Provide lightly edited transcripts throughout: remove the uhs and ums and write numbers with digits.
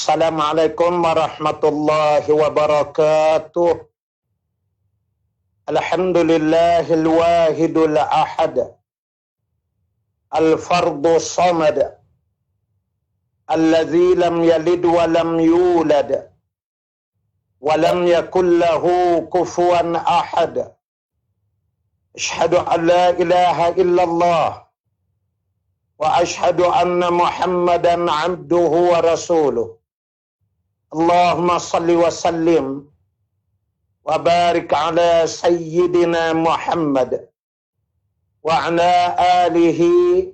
Assalamualaikum warahmatullahi wabarakatuh. Alhamdulillahil wahidul ahad. Al-fardu samad. Alladzi lam yalid wa lam yulad. Wa lam yakul lahu kufuwan ahad. Asyhadu an la ilaha illallah. Wa asyhadu anna Muhammadan abduhu wa rasuluh. Allahumma salli wa sallim wa barik ala sayyidina Muhammad wa ala alihi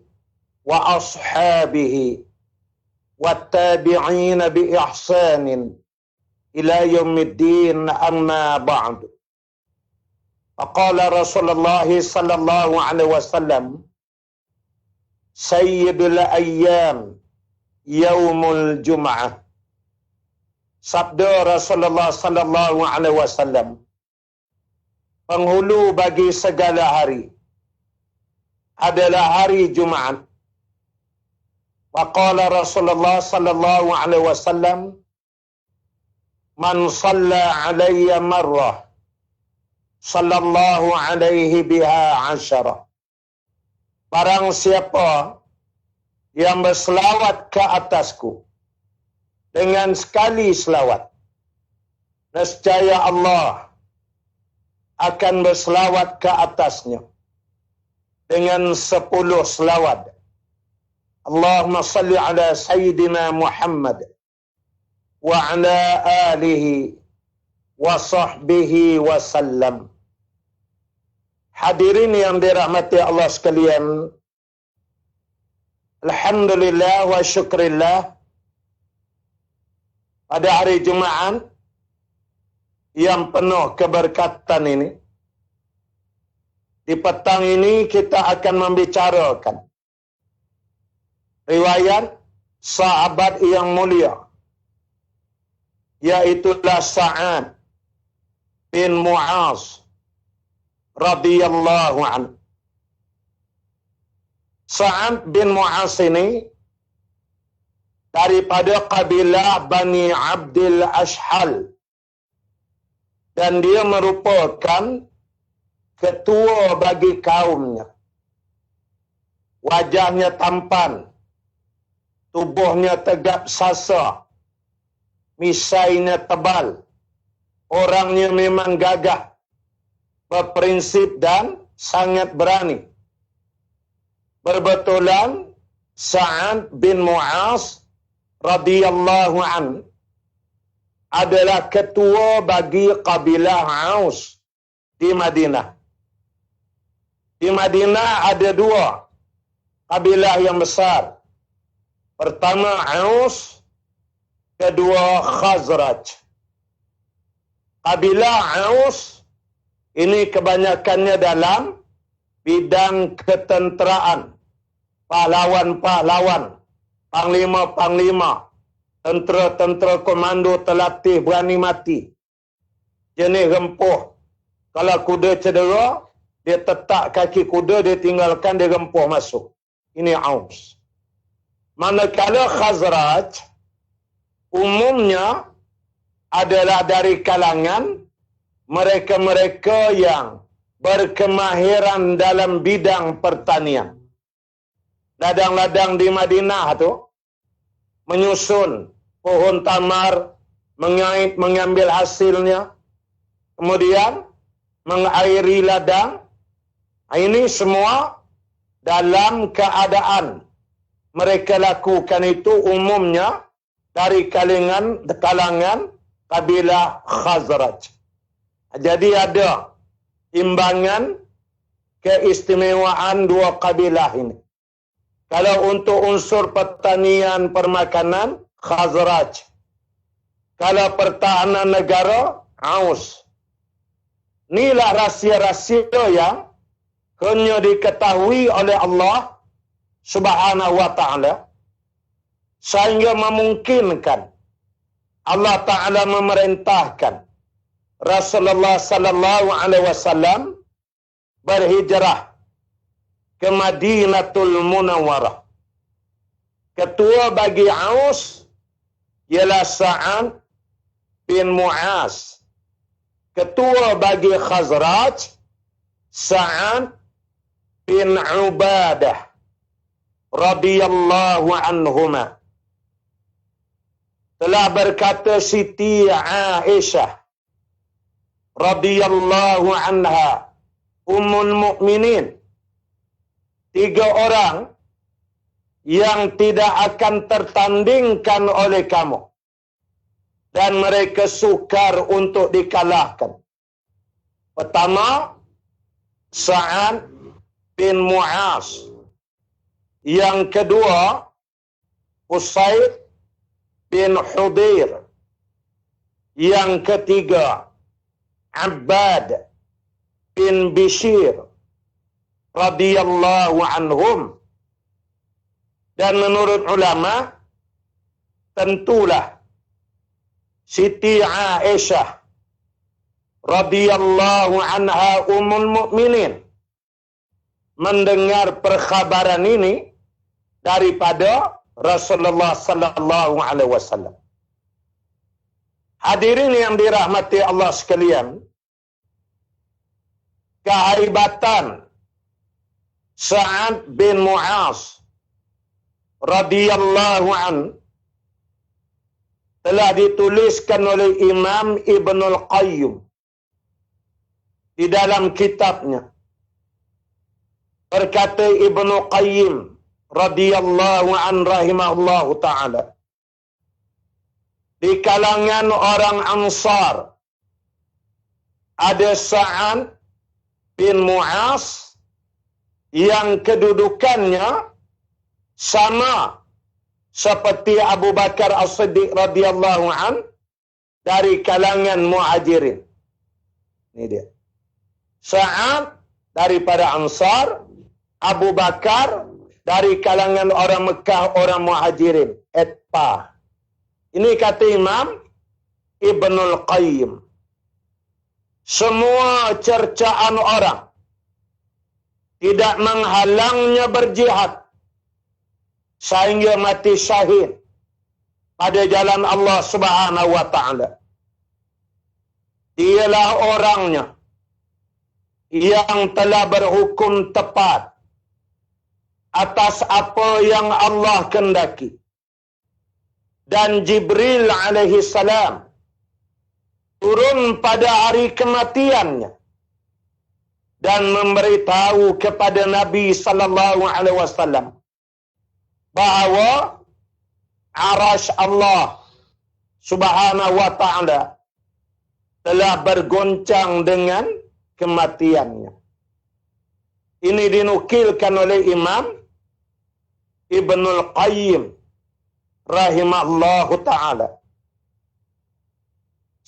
wa ashabihi wa tabi'ina bi ihsanin ila yaumiddin, amma ba'du. Faqala Rasulullah sallallahu alaihi wasallam, Sayyidul ayyam yaumul jum'ah. Sabda Rasulullah sallallahu alaihi wasallam, penghulu bagi segala hari adalah hari Jumaat. Wa qala Rasulullah sallallahu alaihi wasallam, man shalla alayya marrah sallallahu alaihi biha asyara. Barang siapa yang berselawat ke atasku dengan sekali selawat, nescaya Allah akan berselawat ke atasnya dengan 10 selawat. Allahumma salli ala Sayyidina Muhammad wa ala alihi wa sahbihi wa sallam. Hadirin yang dirahmati Allah sekalian, alhamdulillah wa syukrillah, pada hari Jumaat yang penuh keberkatan ini, di petang ini kita akan membicarakan riwayat sahabat yang mulia, yaitulah Sa'ad bin Mu'az radhiyallahu anhu. Sa'ad bin Mu'az ini daripada kabilah Bani Abdil Ashhal, dan dia merupakan ketua bagi kaumnya. Wajahnya tampan, tubuhnya tegap sasa, misainya tebal, orangnya memang gagah, berprinsip dan sangat berani. Berbetulan Sa'ad bin Mu'az radhiyallahu an adalah ketua bagi kabilah Aus di Madinah. Di Madinah ada 2 kabilah yang besar. Pertama Aus, kedua Khazraj. Kabilah Aus ini kebanyakannya dalam bidang ketenteraan, pahlawan-pahlawan, panglima-panglima, tentera-tentera komando terlatih berani mati. Jenis rempuh. Kalau kuda cedera, dia tetak kaki kuda, dia tinggalkan, dia rempuh masuk. Ini Aus. Manakala Khazraj umumnya adalah dari kalangan mereka-mereka yang berkemahiran dalam bidang pertanian. Ladang-ladang di Madinah tu menyusun pohon tamar, mengait, mengambil hasilnya, kemudian mengairi ladang. Ini semua dalam keadaan mereka lakukan itu umumnya dari kalangan kabilah Khazraj. Jadi ada imbangan keistimewaan 2 kabilah ini. Kalau untuk unsur pertanian permakanan, Khazraj. Kalau pertahanan negara, Aus. Inilah rahsia-rahsia yang hanya diketahui oleh Allah Subhanahu wa ta'ala, sehingga memungkinkan Allah Ta'ala memerintahkan Rasulullah sallallahu alaihi wasallam berhijrah ke Madinatul Munawwarah. Ketua bagi Aus ialah Sa'ad bin Mu'az. Ketua bagi Khazraj, Sa'ad bin Ubadah radhiyallahu anhuma. Telah berkata Siti Aisyah radhiyallahu anha, Ummul Mukminin, 3 orang yang tidak akan tertandingkan oleh kamu dan mereka sukar untuk dikalahkan. Pertama, Sa'ad bin Mu'az. Yang kedua, Usaid bin Hudair. Yang ketiga, Abbad bin Bishir radhiyallahu anhum. Dan menurut ulama, tentulah Siti Aisyah radhiyallahu anha Ummul Mukminin mendengar perkhabaran ini daripada Rasulullah sallallahu alaihi wasallam. Hadirin yang dirahmati Allah sekalian, kehebatan Sa'ad bin Mu'az radhiyallahu an telah dituliskan oleh Imam Ibnul Qayyim di dalam kitabnya. Berkata Ibnu Qayyim radhiyallahu an rahimahullahu ta'ala, di kalangan orang Ansar ada Sa'ad bin Mu'az yang kedudukannya sama seperti Abu Bakar As-Siddiq radhiyallahu an dari kalangan Muhajirin. Ini dia. Sa'ad daripada Ansar, Abu Bakar dari kalangan orang Mekah, orang Muhajirin. Etpa. Ini kata Imam Ibnul Qayyim. Semua cercaan orang tidak menghalangnya berjihad sehingga mati syahid pada jalan Allah Subhanahu wa taala. Dialah orangnya yang telah berhukum tepat atas apa yang Allah kehendaki. Dan Jibril alaihi salam turun pada hari kematiannya dan memberitahu kepada Nabi sallallahu alaihi wasallam bahawa arasy Allah Subhanahu wa taala telah bergoncang dengan kematiannya. Ini dinukilkan oleh Imam Ibnul Qayyim rahimahullahu ta'ala.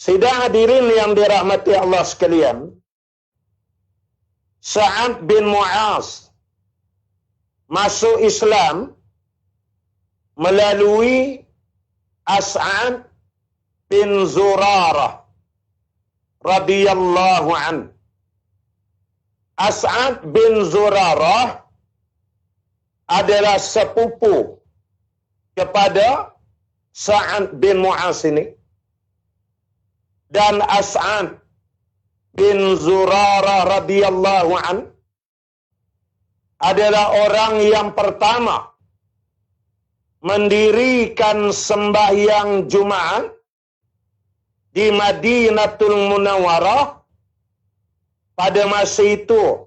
Sidang hadirin yang dirahmati Allah sekalian, Sa'ad bin Mu'az masuk Islam melalui As'ad bin Zurarah radhiyallahu an. As'ad bin Zurarah adalah sepupu kepada Sa'ad bin Mu'az ini. Dan As'ad bin Zurarah radhiyallahu an adalah orang yang pertama mendirikan sembahyang Jumaat di Madinatul Munawwarah. Pada masa itu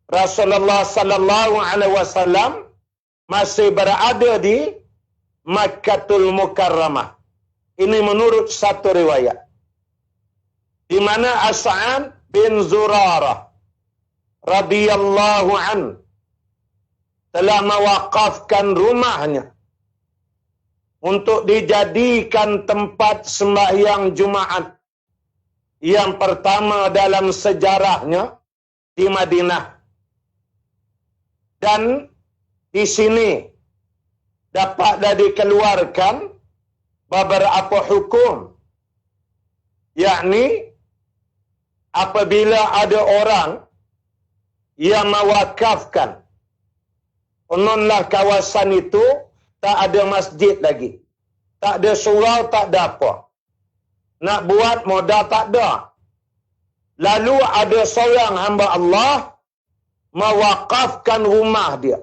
Rasulullah sallallahu alaihi wasallam masih berada di Makkatul Mukarramah. Ini menurut satu riwayat, di mana As'ad bin Zurarah radhiyallahu an telah mewakafkan rumahnya untuk dijadikan tempat sembahyang Jumaat yang pertama dalam sejarahnya di Madinah. Dan di sini dapatlah dikeluarkan beberapa hukum, yakni apabila ada orang yang mewakafkan, kononlah kawasan itu tak ada masjid lagi, Tak ada surau, tak ada apa. Nak buat modal tak ada. Lalu ada seorang hamba Allah mewakafkan rumah dia.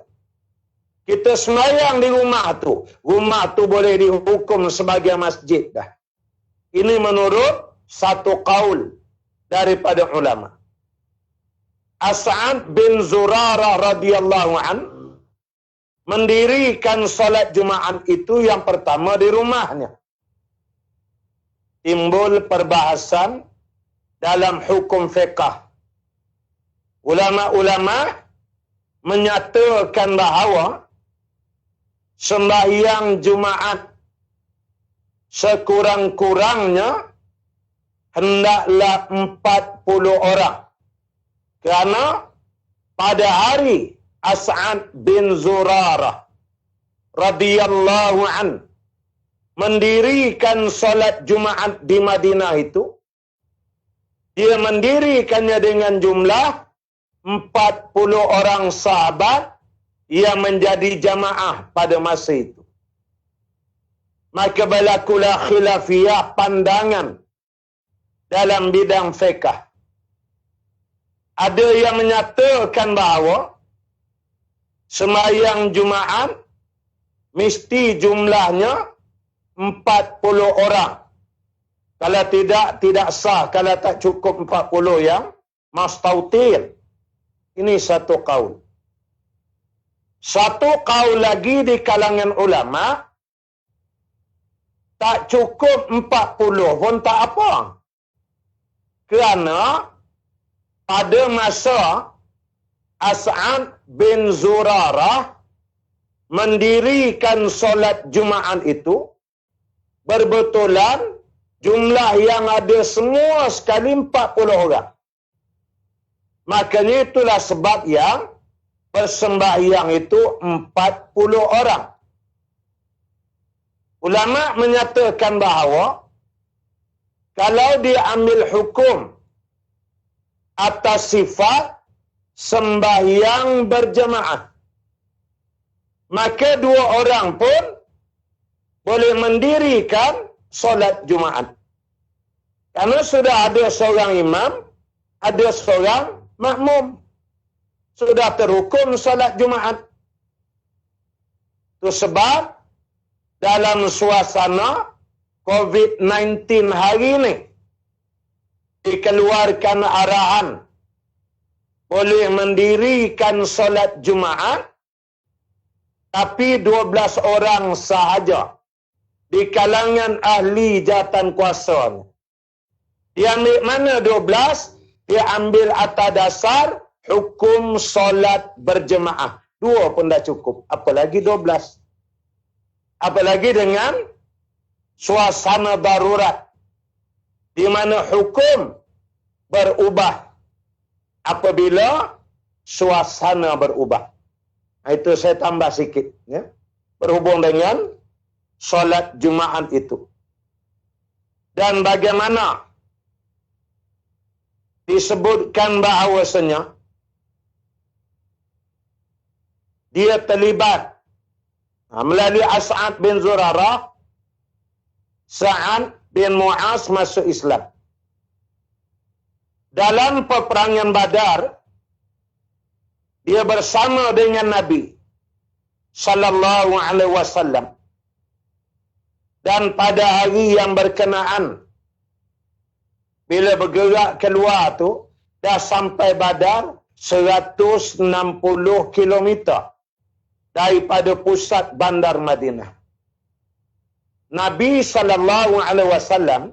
Kita sembahyang di rumah tu. Rumah tu boleh dihukum sebagai masjid dah. Ini menurut satu qaul daripada ulama. As'ad bin Zurarah radhiyallahu an mendirikan solat Jumaat itu yang pertama di rumahnya. Timbul perbahasan dalam hukum fiqh. Ulama-ulama menyatakan bahawa sembahyang Jumaat sekurang-kurangnya hendaklah 40 orang. Kerana pada hari As'ad bin Zurarah radhiyallahu an mendirikan solat Jumaat di Madinah itu, dia mendirikannya dengan jumlah 40 orang sahabat yang menjadi jamaah pada masa itu. Maka berlakulah khilafiyah pandangan dalam bidang fiqh. Ada yang menyatakan bahawa sembahyang Jumaat mesti jumlahnya 40 orang. Kalau tidak sah. Kalau tak cukup 40 yang mustautil. Ini satu qaul. Satu qaul lagi di kalangan ulama, tak cukup 40 pun tak apa. Kerana pada masa As'ad bin Zurarah mendirikan solat Jumaat itu, berbetulan jumlah yang ada semua sekali 40 orang. Makanya itulah sebab yang persembahyang itu 40 orang. Ulama menyatakan bahawa kalau dia ambil hukum atas sifat sembahyang berjemaah, maka dua orang pun boleh mendirikan solat Jumaat. Karena sudah ada seorang imam, ada seorang makmum. Sudah terhukum solat Jumaat. Itu sebab dalam suasana COVID-19 hari ini dikeluarkan arahan boleh mendirikan solat Jumaat tapi 12 orang sahaja di kalangan ahli jawatan kuasa. Dia ambil mana 12? Dia ambil atas dasar hukum solat berjemaah. 2 pun dah cukup. Apalagi 12. Apalagi dengan suasana darurat, di mana hukum berubah apabila suasana berubah. Itu saya tambah sikit, ya, berhubung dengan solat Jumaat itu. Dan bagaimana disebutkan bahawasanya dia terlibat melalui As'ad bin Zurarah, Sa'ad bin Mu'az masuk Islam. Dalam peperangan Badar, dia bersama dengan Nabi sallallahu alaihi wasallam. Dan pada hari yang berkenaan, bila bergerak keluar tu, dah sampai Badar 160 kilometer daripada pusat bandar Madinah. Nabi sallallahu alaihi wasallam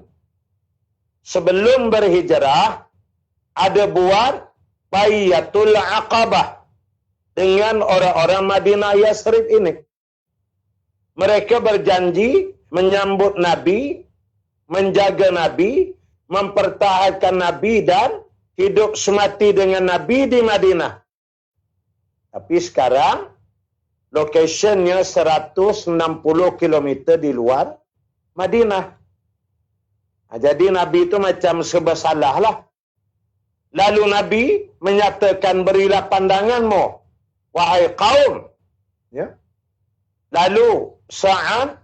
sebelum berhijrah ada buat Baiatul Aqabah dengan orang-orang Madinah Yasrib ini. Mereka berjanji menyambut Nabi, menjaga Nabi, mempertahankan Nabi dan hidup semati dengan Nabi di Madinah. Tapi sekarang lokasionnya 160 km di luar Madinah. Jadi Nabi itu macam serba salah lah. Lalu Nabi menyatakan, berilah pandanganmu, wahai kaum. Ya. Lalu Sa'ad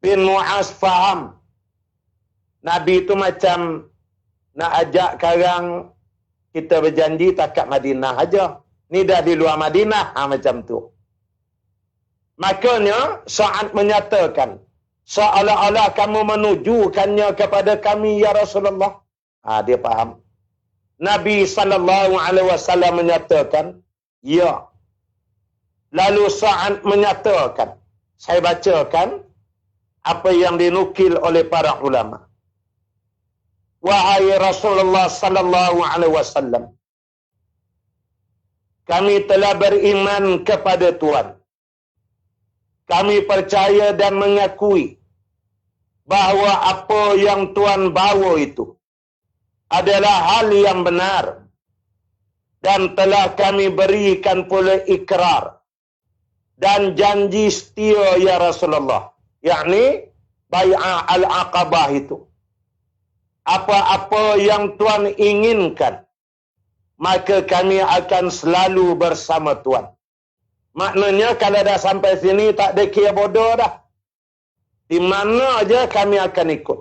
bin Mu'az faham Nabi itu macam nak ajak sekarang kita berjanji takat Madinah aja. Ni dah di luar Madinah, macam tu. Makanya Sa'ad menyatakan, seolah-olah kamu menujukannya kepada kami ya Rasulullah. Dia faham. Nabi SAW menyatakan, ya. Lalu Sa'ad menyatakan, saya bacakan apa yang dinukil oleh para ulama. Wahai Rasulullah sallallahu alaihi wasallam, kami telah beriman kepada Tuhan. Kami percaya dan mengakui bahawa apa yang Tuhan bawa itu adalah hal yang benar, dan telah kami berikan pula ikrar dan janji setia ya Rasulullah, yakni bai'ah al-aqabah itu. Apa-apa yang Tuhan inginkan, maka kami akan selalu bersama Tuhan. Maknanya kalau dah sampai sini tak ada kira bodoh dah. Di mana aja kami akan ikut.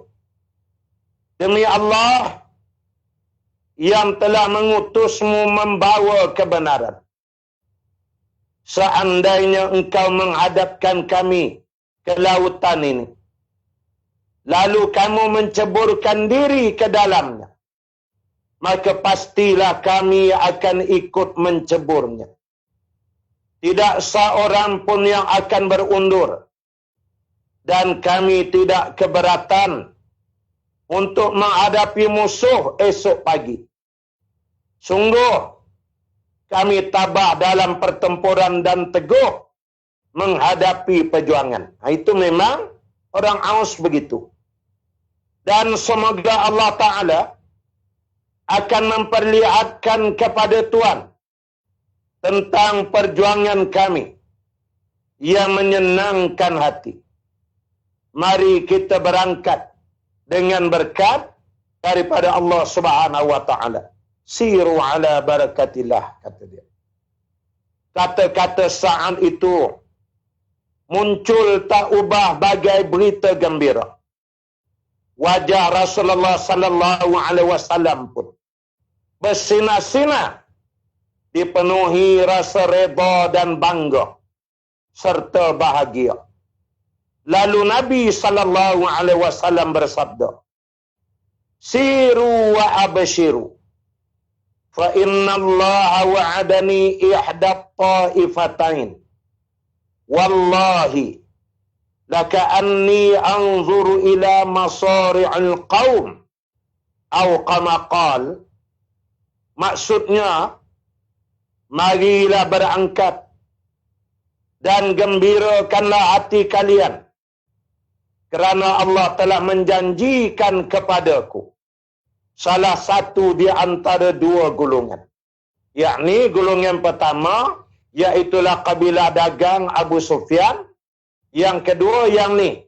Demi Allah yang telah mengutusmu membawa kebenaran. Seandainya engkau menghadapkan kami ke lautan ini, lalu kamu menceburkan diri ke dalamnya, maka pastilah kami akan ikut menceburnya. Tidak seorang pun yang akan berundur, dan kami tidak keberatan untuk menghadapi musuh esok pagi. Sungguh, kami tabah dalam pertempuran dan teguh menghadapi perjuangan. Itu memang orang Aus begitu. Dan semoga Allah Ta'ala akan memperlihatkan kepada Tuhan tentang perjuangan kami yang menyenangkan hati. Mari kita berangkat dengan berkat daripada Allah Subhanahu wa Ta'ala. Siru ala barakatillah, kata dia. Kata-kata Sa'ad itu muncul tak ubah bagai berita gembira. Wajah Rasulullah sallallahu alaihi wasallam pun bersinar-sinar, dipenuhi rasa redha dan bangga serta bahagia. Lalu Nabi sallallahu alaihi wasallam bersabda, "Siru wa abshiru, fa inna Allah wa'adani ihda ta'ifatain. Wallahi laka'anni anzuru ila masari'il qaum." Atau kama qal, maksudnya, marilah berangkat dan gembirakanlah hati kalian, kerana Allah telah menjanjikan kepadaku salah satu di antara dua golongan. Yakni golongan pertama, iaitulah kabilah dagang Abu Sufyan. Yang kedua yang ni,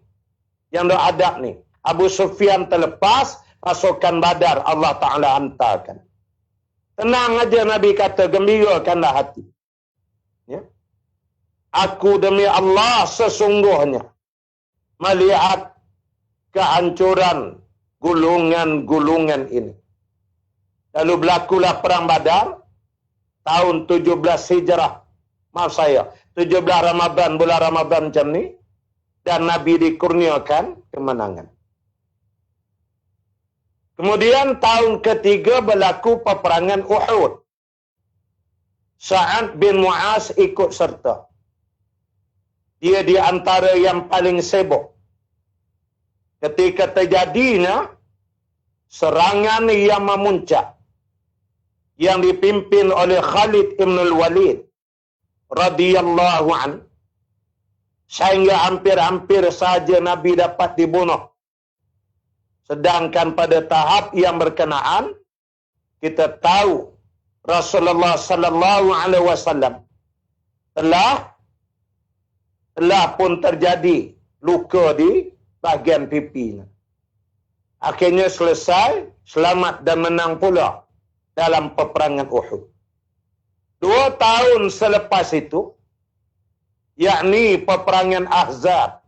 yang dah adab ni. Abu Sufyan terlepas, pasukan Badar Allah Ta'ala hantarkan. Tenang aja Nabi kata, gembirakanlah hati. Ya. Aku demi Allah sesungguhnya melihat kehancuran golongan-golongan ini. Lalu berlakulah perang Badar tahun 17 Hijrah. Maaf saya, 17 Ramadan, bulan Ramadan macam ni, dan Nabi dikurniakan kemenangan. Kemudian tahun ketiga berlaku peperangan Uhud. Sa'ad bin Mu'az ikut serta. Dia di antara yang paling sibuk. Ketika terjadinya serangan yang memuncak yang dipimpin oleh Khalid ibn al-Walid radhiyallahu an, sehingga hampir-hampir saja Nabi dapat dibunuh. Sedangkan pada tahap yang berkenaan, kita tahu Rasulullah sallallahu alaihi wasallam telah pun terjadi luka di bahagian pipinya. Akhirnya selesai, selamat dan menang pula dalam peperangan Uhud. 2 tahun selepas itu, yakni peperangan Ahzab,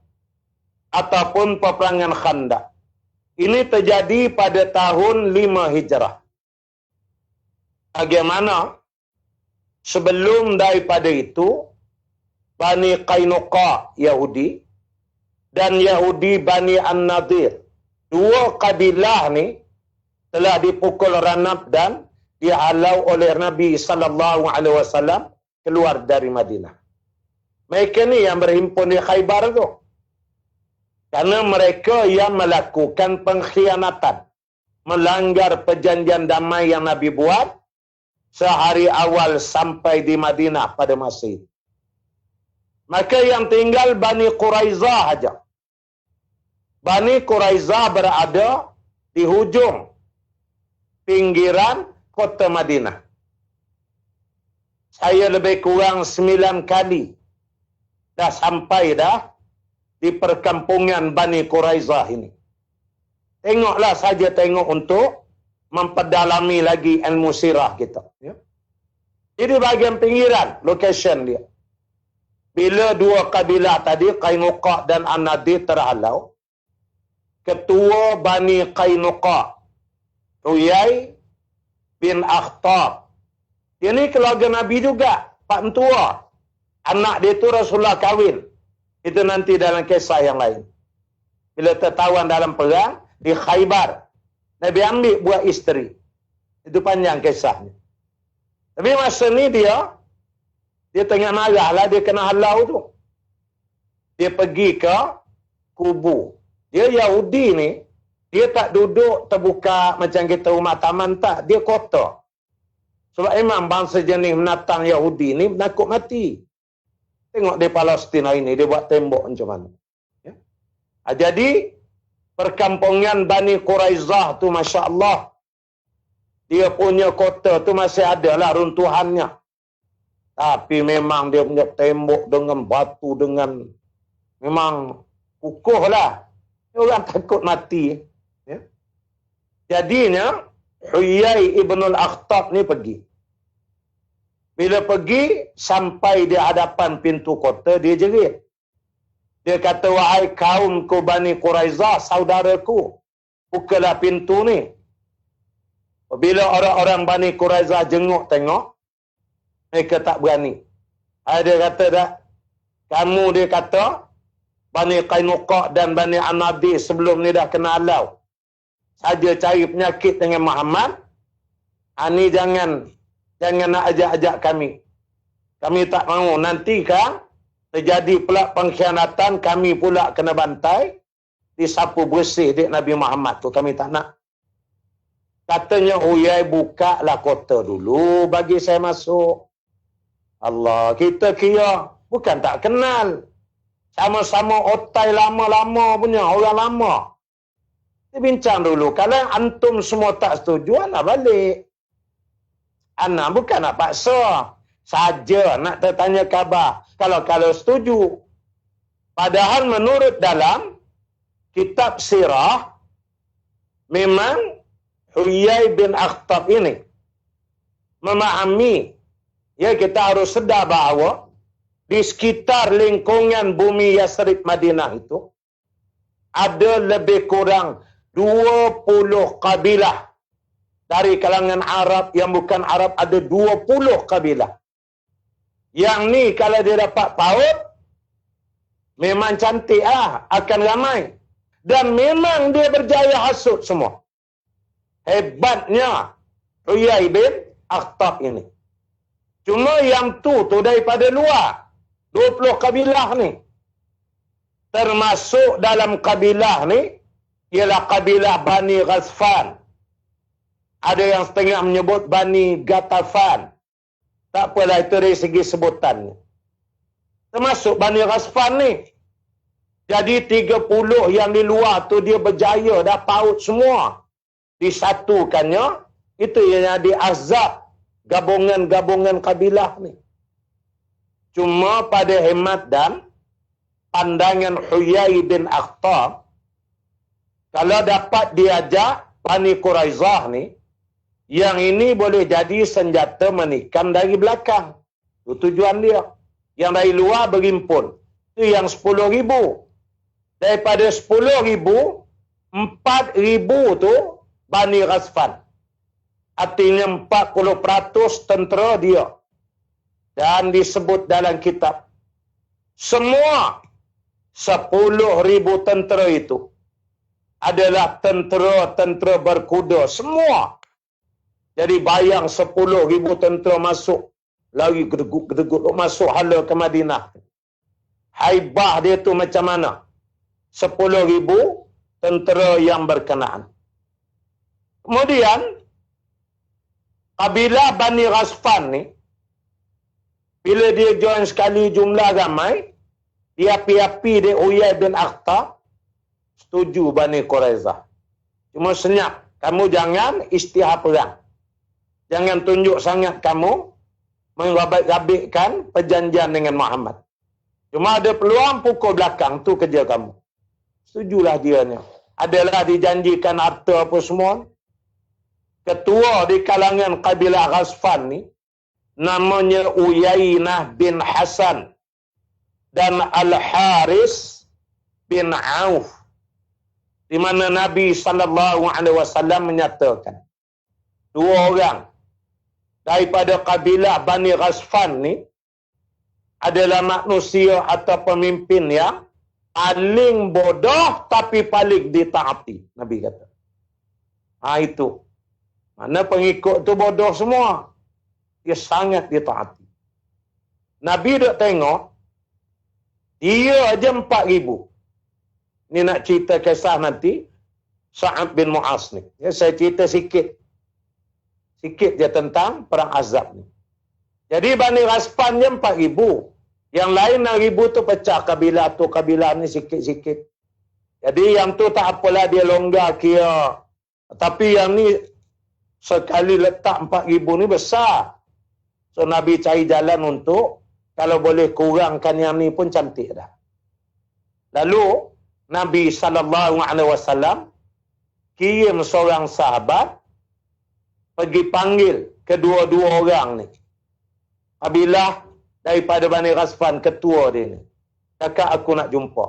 ataupun peperangan Khandaq. Ini terjadi pada tahun 5 Hijrah. Bagaimana? Sebelum daripada itu, Bani Qainuqa Yahudi dan Yahudi Bani An-Nadir, dua kabilah ni telah dipukul ranab dan dihalau oleh Nabi sallallahu alaihi wasallam keluar dari Madinah. Mereka ni yang berhimpun di Khaybar tu. Karena mereka yang melakukan pengkhianatan, melanggar perjanjian damai yang Nabi buat sehari awal sampai di Madinah pada masa itu. Maka yang tinggal Bani Quraizah saja. Bani Quraizah berada di hujung pinggiran kota Madinah. Saya lebih kurang 9 kali dah sampai dah di perkampungan Bani Quraizah ini. Tengoklah saja, tengok untuk memperdalami lagi ilmu sirah kita. Ya. Jadi bahagian pinggiran, location dia. Bila dua kabilah tadi, Qainuqa dan An-Nadir terhalau, ketua Bani Qainuqa, Huyai bin Akhtab. Dia ni keluarga Nabi juga, pak mentua. Anak dia tu Rasulullah kahwin. Itu nanti dalam kisah yang lain. Bila tertawan dalam perang di Khaybar, Nabi ambil buat isteri. Itu panjang kisahnya. Tapi masa ni dia tengah marah lah, dia kena halau tu. Dia pergi ke kubu. Dia Yahudi ni, dia tak duduk terbuka macam kita rumah taman, tak. Dia kota. Sebab imam bangsa jenis menatang Yahudi ni nakut mati. Tengok di Palestin hari ni, dia buat tembok macam mana. Ya? Jadi, perkampungan Bani Quraizah tu, Masya Allah, dia punya kota tu masih ada lah runtuhannya. Tapi memang dia punya tembok dengan batu, dengan memang kukuh lah. Orang takut mati. Ya? Jadinya, Huyai ibn al-Akhtab ni pergi. Bila pergi, sampai di hadapan pintu kota, dia jerit. Dia kata, wahai kaumku Bani Quraizah, saudaraku, bukalah pintu ni. Bila orang-orang Bani Quraizah jenguk tengok, mereka tak berani. Dia kata tak, kamu dia kata, Bani Qainuqa dan Bani An-Nadir sebelum ni dah kena halau. Saja cari penyakit dengan Muhammad, ini jangan nak ajak-ajak kami. Kami tak mahu. Nanti kan terjadi pula pengkhianatan, kami pula kena bantai, disapu bersih dek Nabi Muhammad tu. Kami tak nak. Katanya, Huyai buka lah kota dulu, bagi saya masuk. Allah, kita kira bukan tak kenal. Sama-sama otai lama-lama punya, orang lama. Kita bincang dulu. Kalau antum semua tak setuju, anak balik. Anak bukan nak paksa. Saja nak tertanya khabar. Kalau setuju. Padahal menurut dalam kitab sirah, memang Huyai bin Akhtab ini memahami, ya, kita harus sedar bahawa di sekitar lingkungan bumi Yasrib Madinah itu ada lebih kurang 20 kabilah. Dari kalangan Arab yang bukan Arab ada 20 kabilah. Yang ni kalau dia dapat paut, memang cantik akan ramai. Dan memang dia berjaya hasut semua. Hebatnya Huyai bin Akhtab ini. Cuma yang tu daripada luar. 20 kabilah ni. Termasuk dalam kabilah ni, ialah kabilah Bani Ghazfan. Ada yang setengah menyebut Bani Ghatafan. Tak apalah, itu dari segi sebutannya. Termasuk Bani Ghazfan ni. Jadi 30 yang di luar tu dia berjaya, dah paut semua. Disatukannya, itu yang jadi Ahzab. Gabungan-gabungan kabilah ni. Cuma pada hemat dan pandangan Huyai bin Akhtab, kalau dapat diajak Bani Quraizah ni, yang ini boleh jadi senjata menikam dari belakang. Itu tujuan dia. Yang dari luar berimpun. Itu yang 10,000. Daripada 10,000, 4,000 tu Bani Ghasfan. Artinya 40% tentera dia. Dan disebut dalam kitab, semua 10,000 tentera itu adalah tentera berkuda. Semua. Jadi bayang 10,000 tentera masuk. Lari gedeguk masuk hala ke Madinah. Haibah dia tu macam mana? 10,000 tentera yang berkenaan. Kemudian, kabilah Bani Ghasfan ni, bila dia join sekali jumlah ramai, dia api-api dia Uyai bin Akhtar, setuju Bani Quraizah. Cuma senyap, kamu jangan isytihar perang. Jangan tunjuk sangat kamu menggabik-gabikkan perjanjian dengan Muhammad. Cuma ada peluang pukul belakang, tu kerja kamu. Setujulah dianya. Adalah dijanjikan harta apa semua. Ketua di kalangan kabilah Ghasfan ni, namanya Uyainah bin Hasan dan Al-Haris bin Auf. Di mana Nabi SAW menyatakan, 2 orang daripada kabilah Bani Ghasfan ni adalah manusia atau pemimpin yang paling bodoh tapi paling ditaati, Nabi kata. Itu. Mana pengikut tu bodoh semua. Dia sangat ditaati. Nabi duk tengok, dia aja 4,000. Ni nak cerita kisah nanti, Sa'ad bin Mu'az ni. Ya, saya cerita sikit je tentang perang Azab ni. Jadi Bani Ghasfan je 4,000. Yang lain 6,000 tu pecah kabilah tu, kabilah ni sikit-sikit. Jadi yang tu tak apalah, dia longgar kira. Tapi yang ni sekali letak 4,000 ni besar. So Nabi cari jalan untuk kalau boleh kurangkan yang ni pun cantik dah. Lalu Nabi SAW kirim seorang sahabat pergi panggil kedua-dua orang ni. Kabilah daripada Bani Ghasfan, ketua dia ni. Kakak aku nak jumpa.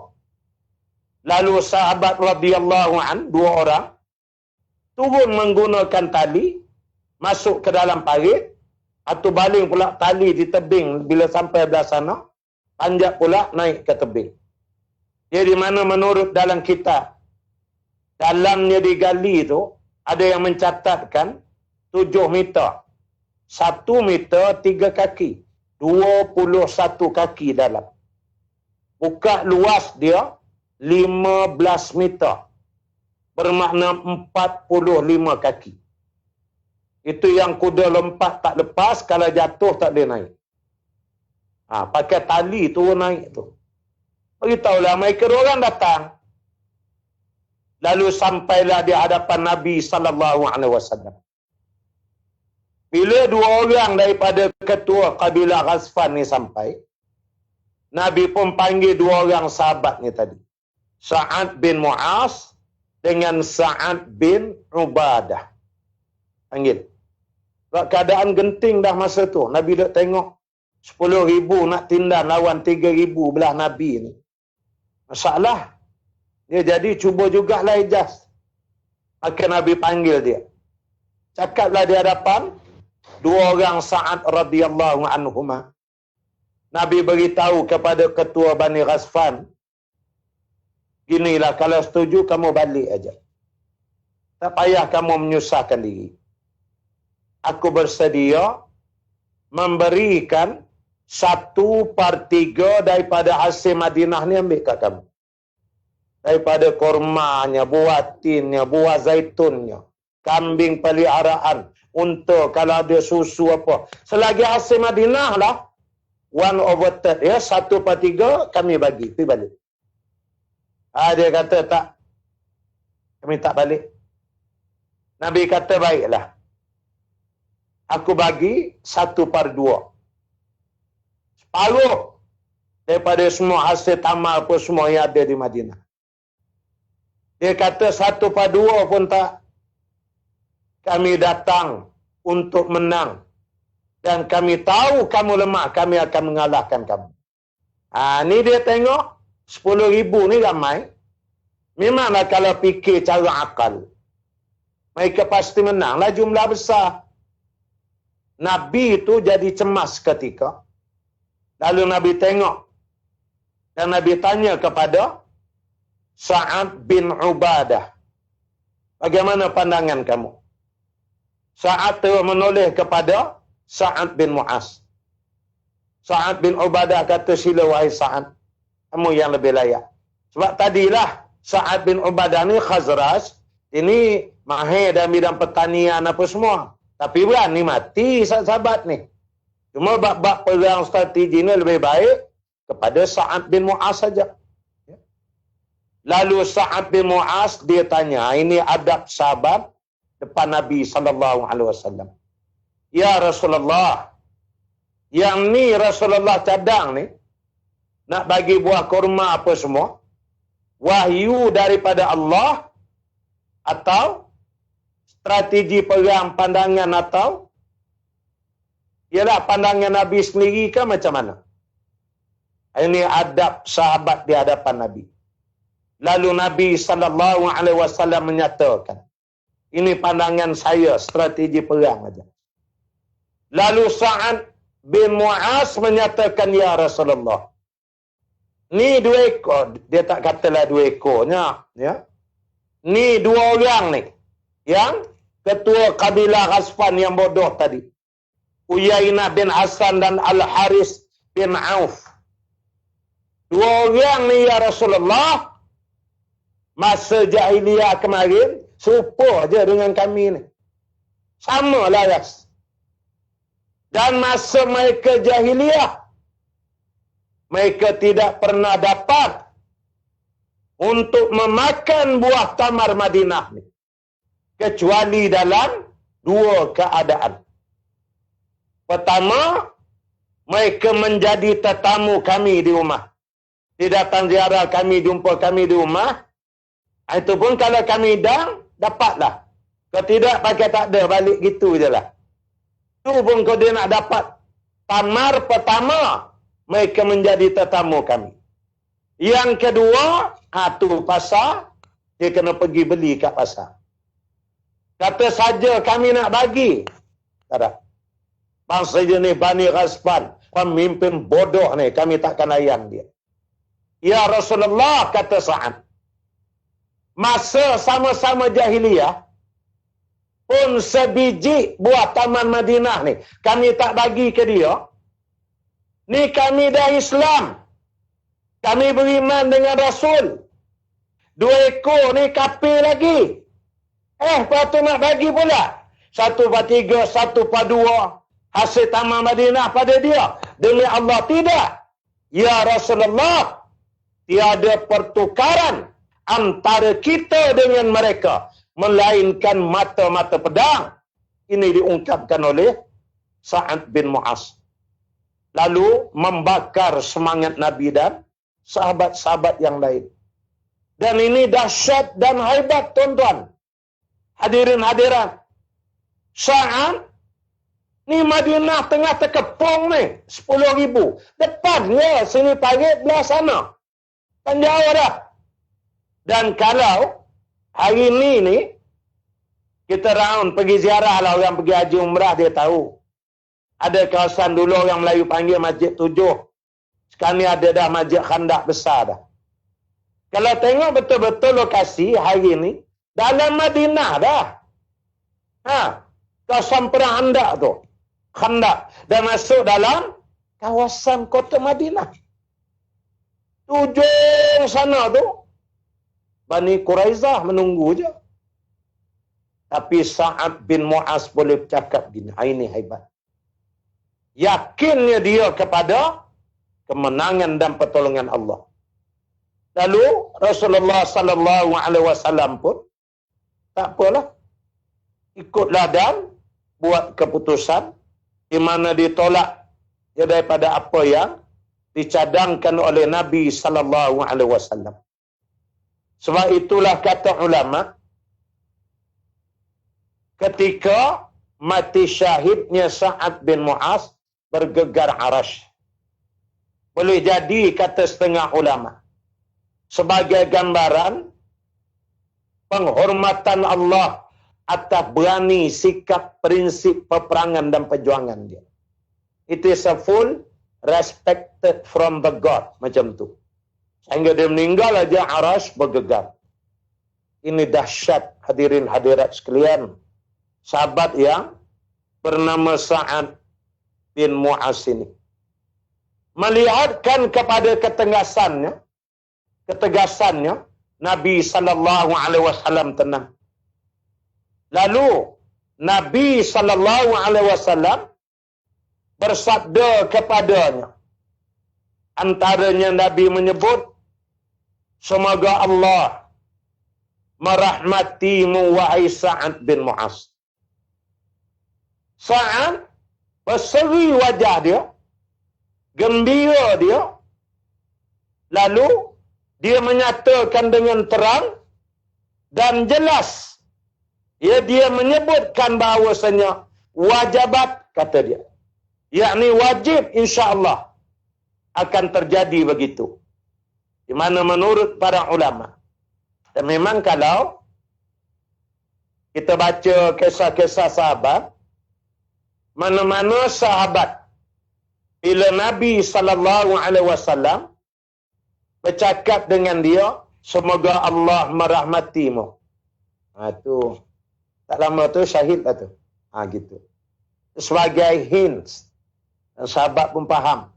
Lalu sahabat radhiyallahu an, 2 orang, turun menggunakan tali, masuk ke dalam parit, atau baling pula tali di tebing bila sampai belah sana, panjat pula naik ke tebing. Jadi mana menurut dalam kitab, dalamnya digali tu, ada yang mencatatkan 7 meter. 1 meter 3 kaki. 21 kaki dalam. Buka luas dia 15 meter. Bermakna 45 kaki. Itu yang kuda lompat tak lepas, kalau jatuh tak boleh naik. Pakai tali turun naik tu. Beritahulah mereka orang datang. Lalu sampailah di hadapan Nabi SAW. Bila 2 orang daripada ketua kabilah Ghasfan ni sampai, Nabi pun panggil 2 orang sahabat ni tadi. Sa'ad bin Mu'az dengan Sa'ad bin Ubadah. Panggil. Keadaan genting dah masa tu. Nabi dah tengok 10,000 nak tindas lawan 3,000 belah Nabi ni. Masalah. Dia jadi cuba jugalah ijaz. Maka Nabi panggil dia. Cakaplah di hadapan 2 orang Sa'ad radhiyallahu anhuma. Nabi beritahu kepada ketua Bani Ghasfan, ginilah, kalau setuju kamu balik aja. Tak payah kamu menyusahkan diri. Aku bersedia memberikan 1/3 daripada hasil Madinah ni ambil kat kamu. Daripada kormanya, buatinnya, buah zaitunnya, kambing peliharaan, unta kalau ada susu apa. Selagi hasil Madinah lah, 1/3, ya, 1/3 kami bagi, pergi balik. Dia kata tak, kami tak balik. Nabi kata baiklah, aku bagi 1/2. Separuh daripada semua hasil tamal apa semua yang ada di Madinah. Dia kata 1/2 pun tak. Kami datang untuk menang. Dan kami tahu kamu lemah, kami akan mengalahkan kamu. Ni dia tengok 10,000 ni ramai. Memanglah kalau fikir cara akal, mereka pasti menanglah jumlah besar. Nabi itu jadi cemas ketika. Lalu Nabi tengok. Dan Nabi tanya kepada Sa'ad bin Ubadah. Bagaimana pandangan kamu? Sa'ad itu menoleh kepada Sa'ad bin Mu'az. Sa'ad bin Ubadah kata, sila wahai Sa'ad. Kamu yang lebih layak. Sebab tadilah Sa'ad bin Ubadah ni Khazraj. Ini mahir dalam bidang pertanian apa semua. Tapi berani mati sahabat ni. Cuma bab-bab perang strategi ni lebih baik kepada Sa'ad bin Mu'az saja. Lalu Sa'ad bin Mu'az dia tanya, ini adab sahabat depan Nabi SAW. Ya Rasulullah, yang ni Rasulullah cadang ni, nak bagi buah kurma apa semua, wahyu daripada Allah atau strategi perang pandangan atau ialah pandangan Nabi sendiri ke macam mana? Ini adab sahabat di hadapan Nabi. Lalu Nabi SAW menyatakan, ini pandangan saya, strategi perang aja. Lalu Sa'ad bin Mu'az menyatakan, ya Rasulullah, ni 2 ekor. Dia tak katalah 2 ekornya. Ya? Ni 2 orang ni. Yang ketua kabilah Ghasfan yang bodoh tadi. Uyainah bin Hasan dan Al-Haris bin Auf. 2 orang ni ya Rasulullah, masa jahiliyah kemarin, serupa je dengan kami ni. Sama laras. Dan masa mereka jahiliyah, mereka tidak pernah dapat untuk memakan buah tamar Madinah ni. Kecuali dalam 2 keadaan. Pertama, mereka menjadi tetamu kami di rumah. Dia datang ziarah kami, jumpa kami di rumah. Itu pun kalau kami hidang, dapatlah. Kalau tidak, pakai tak ada, balik gitu je lah. Itu pun kalau dia nak dapat tamar pertama, mereka menjadi tetamu kami. Yang kedua, tu pasar, dia kena pergi beli kat pasar. Kata saja kami nak bagi. Tak ada. Bangsa jenis Bani Ghasfan, pemimpin bodoh ni, kami takkan layan dia. Ya Rasulullah, kata Sa'ad, masa sama-sama jahiliyah, pun sebiji buah taman Madinah ni, kami tak bagi ke dia. Ni kami dah Islam. Kami beriman dengan Rasul. 2 ekor ni kafir lagi. Lepas tu nak bagi pula. 1/3, 1/2 hasil taman Madinah pada dia. Demi Allah, tidak. Ya Rasulullah, tiada pertukaran antara kita dengan mereka, melainkan mata-mata pedang. Ini diungkapkan oleh Sa'ad bin Mu'az. Lalu membakar semangat Nabi dan sahabat-sahabat yang lain. Dan ini dahsyat dan hebat, tuan-tuan. Hadirin hadirat. Sa'ad ni Madinah tengah terkepung ni, 10,000. Depannya sini parit, belah sana. Kan jauh dah. Dan kalau hari ni kita raun pergi ziarah lah, orang pergi haji umrah, dia tahu. Ada kawasan dulu orang Melayu panggil Masjid 7. Sekarang ni ada dah Masjid Khandak besar dah. Kalau tengok betul-betul lokasi hari ni, dalam Madinah dah. Kawasan perang Khandak tu. Khandak. Dan masuk dalam kawasan kota Madinah. Ujung sana tu, Bani Quraizah menunggu je. Tapi Sa'ad bin Mu'az boleh bercakap gini. Ini hebat. Yakinnya dia kepada kemenangan dan pertolongan Allah. Lalu Rasulullah SAW pun tak apalah, ikutlah dan buat keputusan di mana ditolak dia daripada apa yang dicadangkan oleh Nabi SAW. Sebab itulah kata ulama, ketika mati syahidnya Sa'ad bin Mu'az, bergegar arash. Boleh jadi, kata setengah ulama, sebagai gambaran penghormatan Allah atas berani sikap prinsip peperangan dan perjuangan dia. It is a full respected from the God. Macam tu. Sehingga dia meninggal aja Arash bergegar. Ini dahsyat hadirin hadirat sekalian. Sahabat yang bernama Sa'ad bin Mu'az ini. Melihatkan kepada ketegasannya, Nabi sallallahu alaihi wasallam tenang. Lalu Nabi sallallahu alaihi wasallam bersabda kepadanya. Antaranya Nabi menyebut, semoga Allah merahmatimu wahai Sa'ad bin Mu'az. Sa'ad berseri wajah dia, gembira dia, lalu dia menyatakan dengan terang dan jelas, dia menyebutkan bahawasanya wajibat, kata dia, yakni wajib insya-Allah akan terjadi begitu. Di mana menurut para ulama, dan memang kalau kita baca kisah-kisah sahabat, mana-mana sahabat bila Nabi sallallahu alaihi wasallam bercakap dengan dia, semoga Allah merahmatimu. Tu tak lama tu syahid lah tu. Gitu. Sebagai hints. Sahabat pun faham.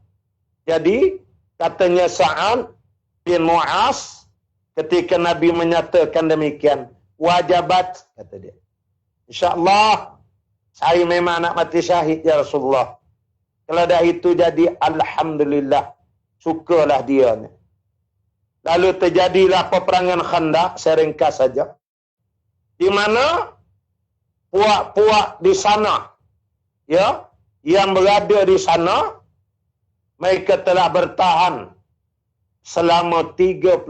Jadi katanya Sa'ad bin Mu'az ketika Nabi menyatakan demikian, wajibat, kata dia. InsyaAllah saya memang nak mati syahid ya Rasulullah. Kalau dah itu jadi alhamdulillah, sukalah dia ni. Lalu terjadilah peperangan Khandaq, saya ringkas saja. Di mana puak-puak di sana, ya, yang berada di sana, mereka telah bertahan selama 35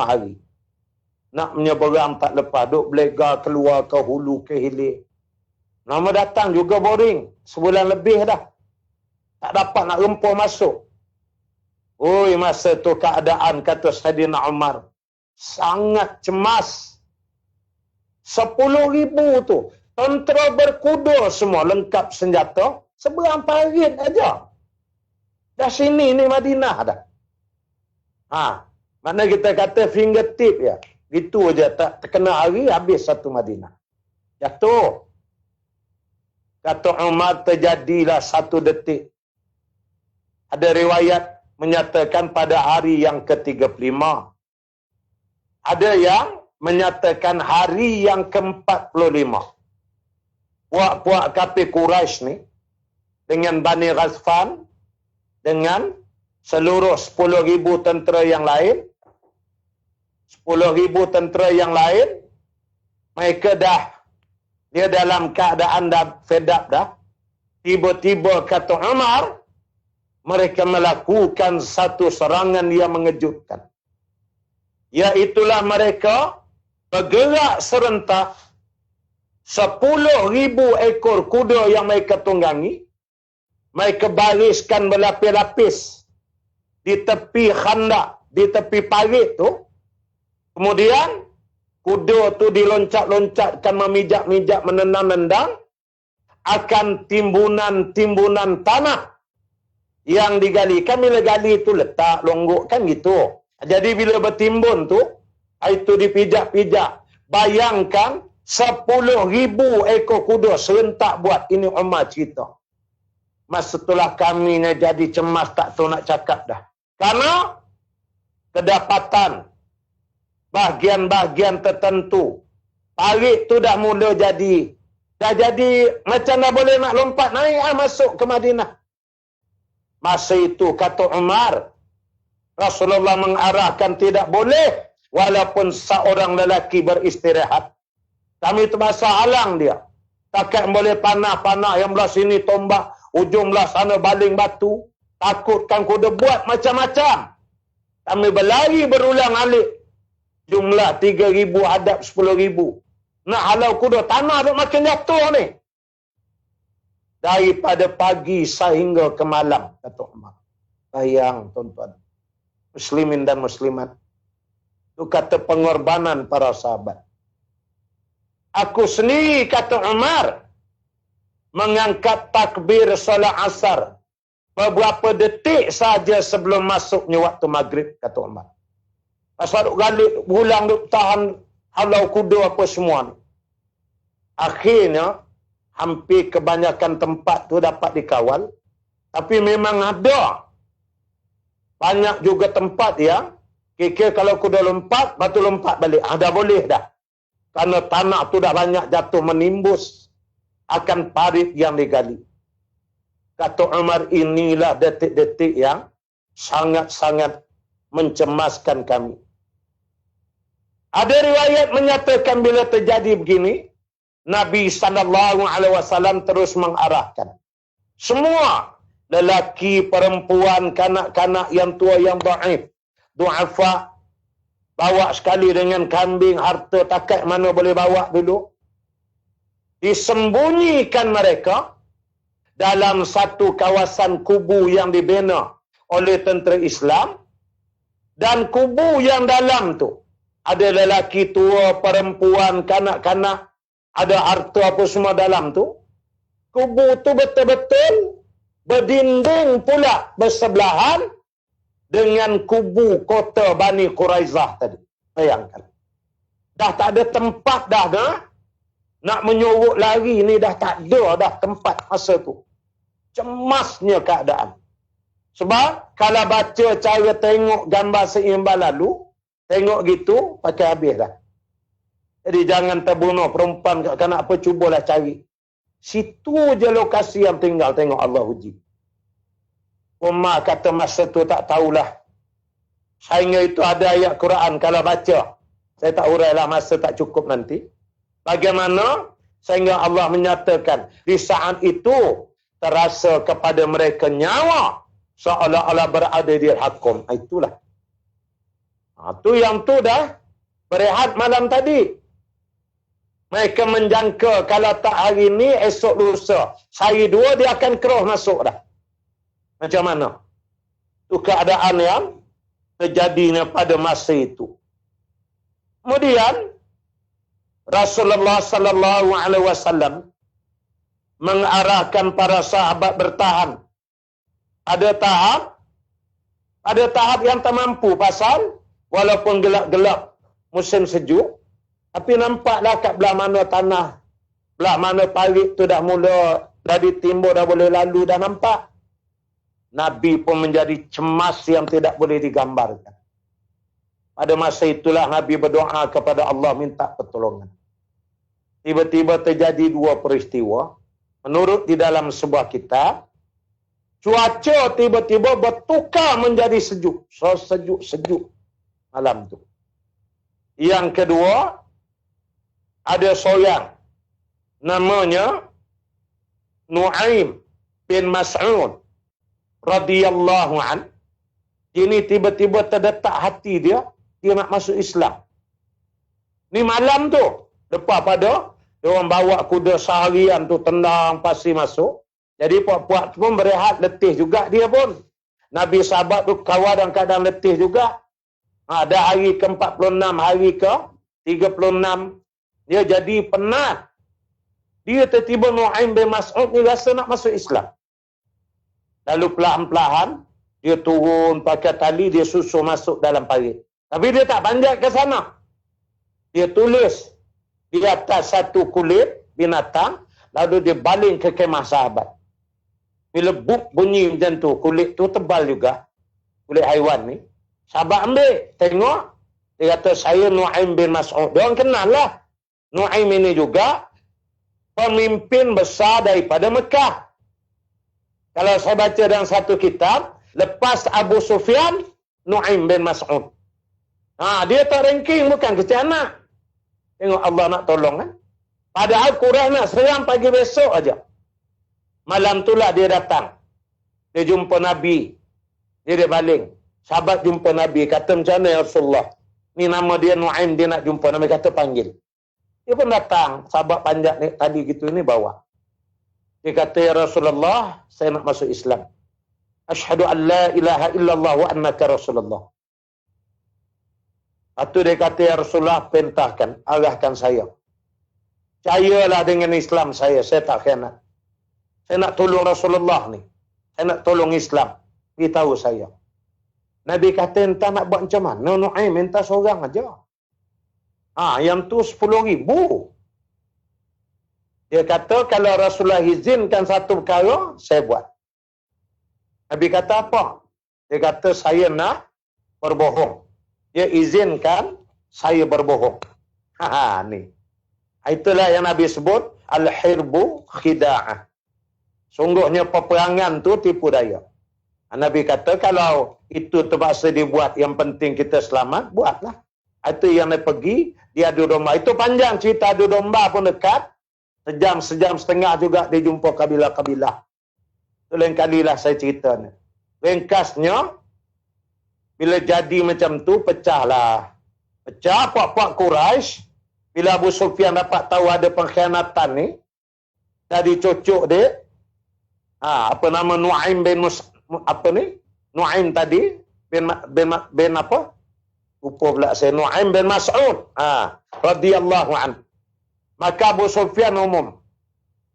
hari. Nak menyeberang tak lepas, duk belega keluar ke hulu ke hilir. Nama datang juga boring, sebulan lebih dah. Tak dapat nak rempah masuk. Oi, masa tu keadaan, kata Saidina Umar, sangat cemas. 10,000 tu, tentera berkuda semua, lengkap senjata, seberang parit aja. Dah sini ni Madinah dah. Mana kita kata fingertip ya. Gitu aja, tak terkena hari, habis satu Madinah. Jatuh. Kata Umar, terjadilah 1 detik. Ada riwayat menyatakan pada hari yang ke-35. Ada yang menyatakan hari yang ke-45. Puak-puak kafir Quraisy ni dengan Bani Ghazfan, dengan seluruh 10,000 tentera yang lain, 10,000 tentera yang lain, mereka dah, dia dalam keadaan dah fed up dah. Tiba-tiba kata Umar, mereka melakukan satu serangan yang mengejutkan. Iaitulah mereka bergerak serentak 10,000 ekor kuda yang mereka tunggangi. Mereka bariskan berlapis-lapis di tepi Khandaq, di tepi parit tu. Kemudian kuda tu diloncat-loncatkan, memijak-mijak, menendang-nendang akan timbunan-timbunan tanah yang digali. Kan bila gali tu letak, longgok kan gitu. Jadi bila bertimbun tu, itu dipijak-pijak. Bayangkan 10,000 ekor kuda serentak buat. Ini Umar cerita. Masa itulah kami jadi cemas, tak tahu nak cakap dah. Karena kedapatan bahagian-bahagian tertentu, parit tu dah mula jadi, macam dah boleh nak lompat naik masuk ke Madinah. Masa itu kata Umar, Rasulullah mengarahkan tidak boleh walaupun seorang lelaki beristirahat. Kami terpaksa halang dia. Takkan boleh panah-panah yang belah sini tombak, ujung belah sana baling batu. Takutkan kuda buat macam-macam. Kami berlari berulang alik. Jumlah 3,000 hadap 10,000. Nak halau kuda, tanah tu makin jatuh ni. Daripada pagi sehingga ke malam, kata Umar. Bayang tuan-tuan, muslimin dan muslimat. Itu kata pengorbanan para sahabat. Aku sendiri, kata Umar, mengangkat takbir solat asar beberapa detik saja sebelum masuknya waktu maghrib, kata Umar. Pasal duk galik, ulang duk tahan halau kuda apa semua ni. Akhirnya, hampir kebanyakan tempat tu dapat dikawal. Tapi memang ada banyak juga tempat yang kira kalau kuda lompat, batu lompat balik. Dah boleh dah. Kerana tanah tu dah banyak jatuh menimbus akan parit yang digali. Kata Umar, inilah detik-detik yang sangat-sangat mencemaskan kami. Ada riwayat menyatakan bila terjadi begini, Nabi SAW terus mengarahkan semua lelaki, perempuan, kanak-kanak yang tua, yang dhaif, du'afa, bawa sekali dengan kambing, harta takat mana boleh bawa dulu. Disembunyikan mereka dalam satu kawasan kubu yang dibina oleh tentera Islam. Dan kubu yang dalam tu ada lelaki tua, perempuan, kanak-kanak, ada harta apa semua dalam tu. Kubu tu betul-betul berdinding pula bersebelahan dengan kubu kota Bani Quraizah tadi. Bayangkan. Dah tak ada tempat dah nak menyorok lari ni, dah tak ada dah tempat masa tu. Cemasnya keadaan. Sebab kalau baca cara tengok gambar seimbang lalu, tengok gitu, pakai habis dah. Jadi jangan terbunuh perempuan kanak apa, cubalah cari. Situ je lokasi yang tinggal, tengok Allah uji. Umar kata masa tu tak tahulah. Sehingga itu ada ayat Quran kalau baca. Saya tak urailah, masa tak cukup nanti. Bagaimana sehingga Allah menyatakan di saat itu terasa kepada mereka nyawa seolah-olah berada di hakum. Itulah. Tu yang tu dah berehat malam tadi. Mereka menjangka kalau tak hari ni, esok lusa. Hari 2 dia akan keruh masuk dah. Macam mana? Itu keadaan yang terjadinya pada masa itu. Kemudian Rasulullah sallallahu alaihi wasallam mengarahkan para sahabat bertahan. Ada tahap yang tak mampu, pasal walaupun gelap-gelap musim sejuk, tapi nampaklah kat belah mana tanah, belah mana parit tu dah mula dari timur dah boleh lalu, dah nampak. Nabi pun menjadi cemas yang tidak boleh digambarkan. Pada masa itulah Nabi berdoa kepada Allah minta pertolongan. Tiba-tiba terjadi 2 peristiwa. Menurut di dalam sebuah kitab, cuaca tiba-tiba bertukar menjadi sejuk. So sejuk-sejuk malam tu. Yang kedua, ada seorang namanya Nu'aim bin Mas'ud radhiyallahu an. Ini tiba-tiba terdetak hati dia nak masuk Islam. Ni malam tu, lepas pada dia orang bawa kuda seharian tu tendang pasti masuk. Jadi puak-puak tu pun berehat, letih juga dia pun. Nabi sahabat tu kawal dalam keadaan letih juga. Ada hari ke-46, hari ke-36, dia jadi penat. Dia tiba-tiba Nu'aim bin Mas'ud ni rasa nak masuk Islam. Lalu perlahan-perlahan dia turun pakai tali, dia susun masuk dalam parit. Tapi dia tak panjat ke sana. Dia tulis di atas satu kulit binatang, lalu dia baling ke kemah sahabat. Bila buk bunyi macam tu, kulit tu tebal juga, kulit haiwan ni. Sahabat ambil, tengok, dia kata saya Nu'aim bin Mas'ud. Dia orang kenal lah. Nu'aim ini juga pemimpin besar daripada Mekah. Kalau saya baca dalam satu kitab, lepas Abu Sufyan, Nu'aim bin Mas'ud. Dia tak ranking, bukan kecil anak. Tengok Allah nak tolong kan. Padahal Quraisy nak serang pagi besok aja. Malam itulah dia datang. Dia jumpa Nabi. Dia baling. Sahabat jumpa Nabi. Kata macam mana ya Rasulullah? Ni nama dia Nu'aim, dia nak jumpa. Nabi kata panggil. Dia pun datang. Sahabat panjat ni, tadi gitu ni bawa. Dia kata ya Rasulullah, saya nak masuk Islam. Asyhadu an la ilaha illallah wa annaka Rasulullah. Lepas tu dia kata ya Rasulullah, perintahkan, arahkan saya. Percayalah dengan Islam saya tak khianat. Saya nak tolong Rasulullah ni. Saya nak tolong Islam. Beritahu saya. Nabi kata, entah nak buat macam mana? Nu'aim minta seorang aja. Yang tu 10,000. Dia kata, kalau Rasulullah izinkan satu perkara, saya buat. Nabi kata apa? Dia kata, saya nak berbohong. Dia izinkan saya berbohong. Ni. Itulah yang Nabi sebut, al-hirbu khida'ah. Sungguhnya peperangan tu tipu daya. Nabi kata, kalau itu terpaksa dibuat, yang penting kita selamat, buatlah. Itu yang dia pergi, dia adu domba. Itu panjang cerita adu domba pun dekat. Sejam setengah juga dia jumpa kabilah-kabilah. Itu lain kalilah saya cerita ni. Ringkasnya, bila jadi macam tu, pecahlah. Pecah puak-puak Quraisy. Bila Abu Sufyan dapat tahu ada pengkhianatan ni, jadi cocok dia, apa nama Nu'aim bin Nu'aim tadi, bin apa? Lupa pula saya, Nu'aim bin Mas'ud. Radiyallahu anhu. Maka Abu Sufyan umum.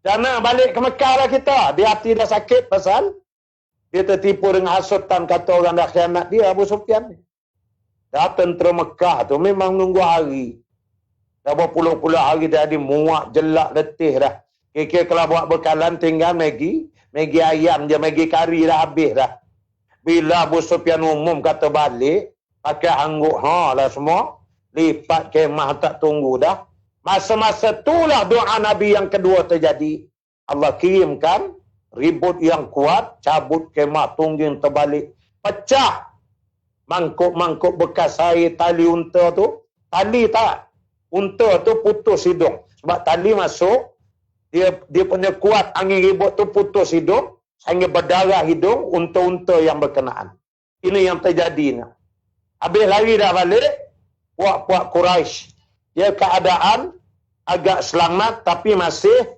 Jangan balik ke Mekah lah kita. Dia hati dah sakit pasal dia tertipu dengan hasutan kata orang dah khianat dia, Abu Sufyan ni. Dah tentera Mekah tu memang nunggu hari. Dah berpuluh-puluh hari dia ada muak, jelak, letih dah. Kira-kira kalau buat bekalan tinggal Maggi ayam je, Maggi kari dah habis dah. Bila Abu Sufyan umum kata balik, pakai hangguk lah semua, lipat kemah tak tunggu dah. Masa-masa itulah doa Nabi yang kedua terjadi. Allah kirimkan ribut yang kuat, cabut kemah, tungging terbalik, pecah mangkuk-mangkuk bekas air, tali unta tu. Tali tak, unta tu putus hidung. Sebab tali masuk, dia punya kuat angin ribut tu putus hidung, sehingga berdarah hidung unta-unta yang berkenaan. Ini yang terjadi. Habis lari dah balik, puak-puak Quraisy. Dia keadaan agak selamat tapi masih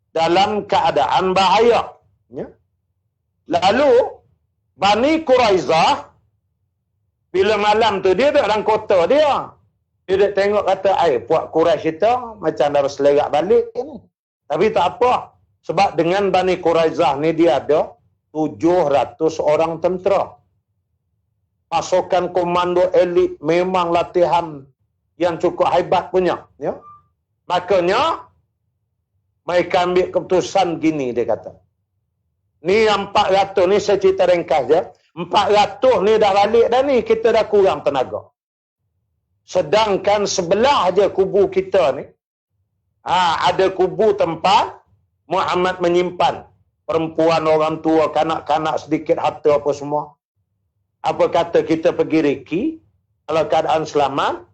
dalam keadaan bahaya. Ya? Lalu, Bani Quraizah, bila malam tu dia duduk dalam kota dia. Dia duduk tengok kata, puak Quraisy itu macam dah berselerak balik ni. Tapi tak apa. Sebab dengan Bani Quraizah ni dia ada 700 orang tentera. Pasukan komando elit, memang latihan yang cukup hebat punya. Ya? Makanya, mereka ambil keputusan gini, dia kata. Ni yang 400 ni saya cerita ringkas je. 400 ni dah balik dah ni, kita dah kurang tenaga. Sedangkan sebelah je kubu kita ni, ada kubu tempat Muhammad menyimpan perempuan, orang tua, kanak-kanak sedikit harta apa semua. Apa kata kita pergi reki, kalau keadaan selamat,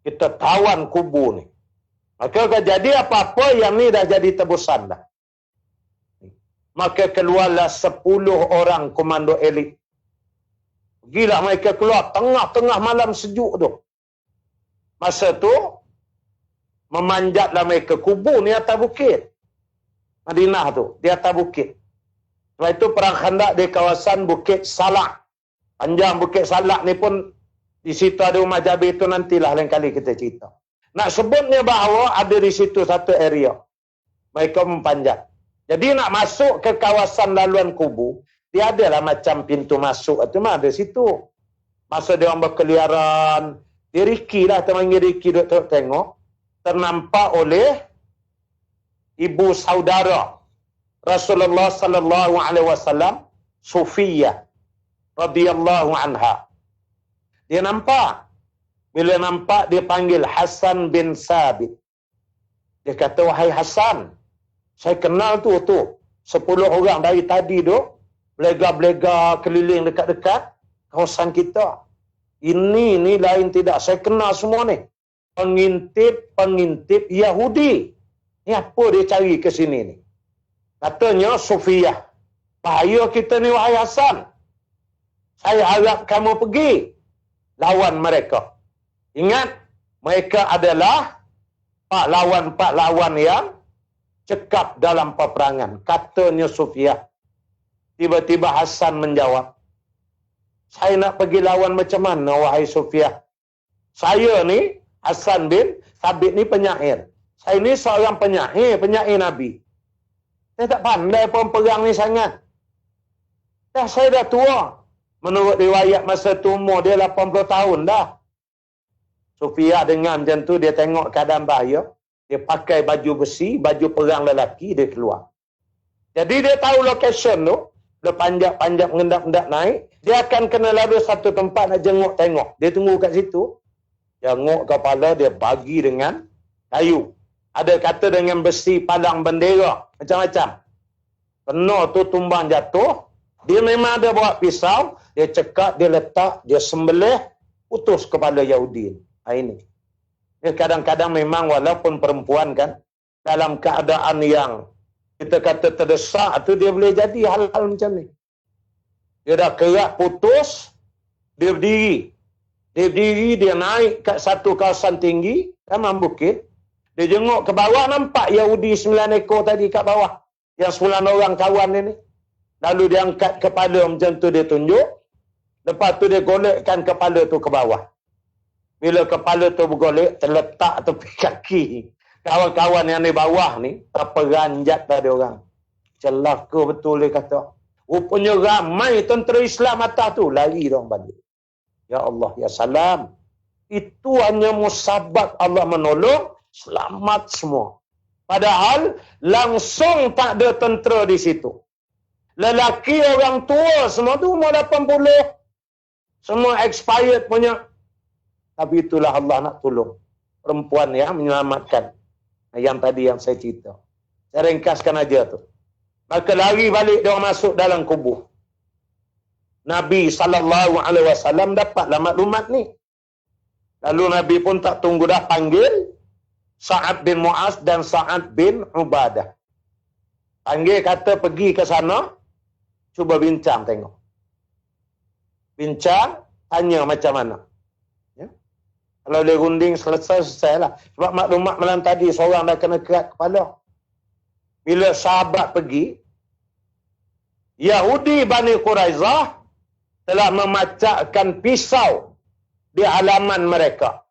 kita tawan kubu ni. Maka kalau jadi apa-apa, yang ni dah jadi tebusan dah. Maka keluarlah 10 orang komando elit. Gila mereka keluar tengah-tengah malam sejuk tu. Masa tu, memanjatlah mereka kubu ni atas bukit. Madinah tu, di atas bukit. Sebab itu perang Khandaq di kawasan Bukit Salak. Panjang Bukit Salak ni pun, di situ ada rumah Jabir tu, nantilah lain kali kita cerita. Nak sebutnya bahawa ada di situ satu area. Mereka mempanjat. Jadi nak masuk ke kawasan laluan kubu, dia adalah macam pintu masuk. Itu mah ada situ. Masa dia orang berkeliaran, dia Riki lah, temanggil Riki duduk tengok. Ternampak oleh ibu saudara Rasulullah sallallahu alaihi wasallam, Sufiyah radhiyallahu anha. Dia nampak. Bila nampak, dia panggil Hasan bin Sabit. Dia kata, wahai Hasan, saya kenal tu 10 orang dari tadi tu, belega-belega keliling dekat-dekat kawasan kita. Ini ni lain tidak, saya kenal semua ni. Pengintip Yahudi. Ni apa dia cari ke sini ni? Katanya Sufiyah, bahaya kita ni wahai Hasan. Saya harap kamu pergi lawan mereka. Ingat, mereka adalah pahlawan-pahlawan yang cekap dalam peperangan. Katanya Sufiyah. Tiba-tiba Hasan menjawab, saya nak pergi lawan macam mana wahai Sufiyah? Saya ni, Hasan bin Sabit ni penyair. Saya ni seorang penyair Nabi. Saya tak pandai pun perang ni sangat. Saya dah tua. Menurut riwayat masa tu umur dia 80 tahun dah. Sufia dengar macam tu, dia tengok keadaan bahaya. Dia pakai baju besi, baju perang lelaki, dia keluar. Jadi dia tahu location tu. Dia panjat-panjat mengendap-endap naik. Dia akan kena lalu satu tempat nak jenguk tengok. Dia tunggu kat situ. Jenguk kepala dia bagi dengan kayu. Ada kata dengan besi palang bendera. Macam-macam. Penuh tu tumbang jatuh. Dia memang ada bawa pisau. Dia cekak, dia letak, dia sembelih. Putus kepala Yahudi. Ini. Dia kadang-kadang memang walaupun perempuan kan. Dalam keadaan yang kita kata terdesak tu, dia boleh jadi hal-hal macam ni. Dia dah kerak putus. Dia berdiri. Dia naik kat satu kawasan tinggi. Taman bukit. Dia jenguk ke bawah, nampak Yahudi 9 ekor tadi kat bawah. Yang 9 orang kawan ni. Lalu dia angkat kepala macam tu, dia tunjuk. Lepas tu dia golekkan kepala tu ke bawah. Bila kepala tu bergolek, terletak tepi kaki. Kawan-kawan yang di bawah ni, terperanjat tadi orang. Celaka betul dia kata. Rupanya ramai tentera Islam atas tu, lari dong balik. Ya Allah, ya salam. Itu hanya musabab Allah menolong, selamat semua. Padahal langsung tak ada tentera di situ. Lelaki orang tua semua tu umur 80. Semua expired punya. Tapi itulah Allah nak tolong. Perempuan yang menyelamatkan. Yang tadi yang saya cerita. Saya ringkaskan aja tu. Maka lari balik dia masuk dalam kubur. Nabi SAW dapatlah maklumat ni. Lalu Nabi pun tak tunggu dah panggil Sa'ad bin Mu'az dan Sa'ad bin Ubadah. Panggil kata pergi ke sana. Cuba bincang tengok. Bincang, tanya macam mana. Ya? Kalau dia runding selesai lah. Sebab maklumat malam tadi seorang dah kena kerat kepala. Bila sahabat pergi, Yahudi Bani Quraizah telah memacakkan pisau di halaman mereka.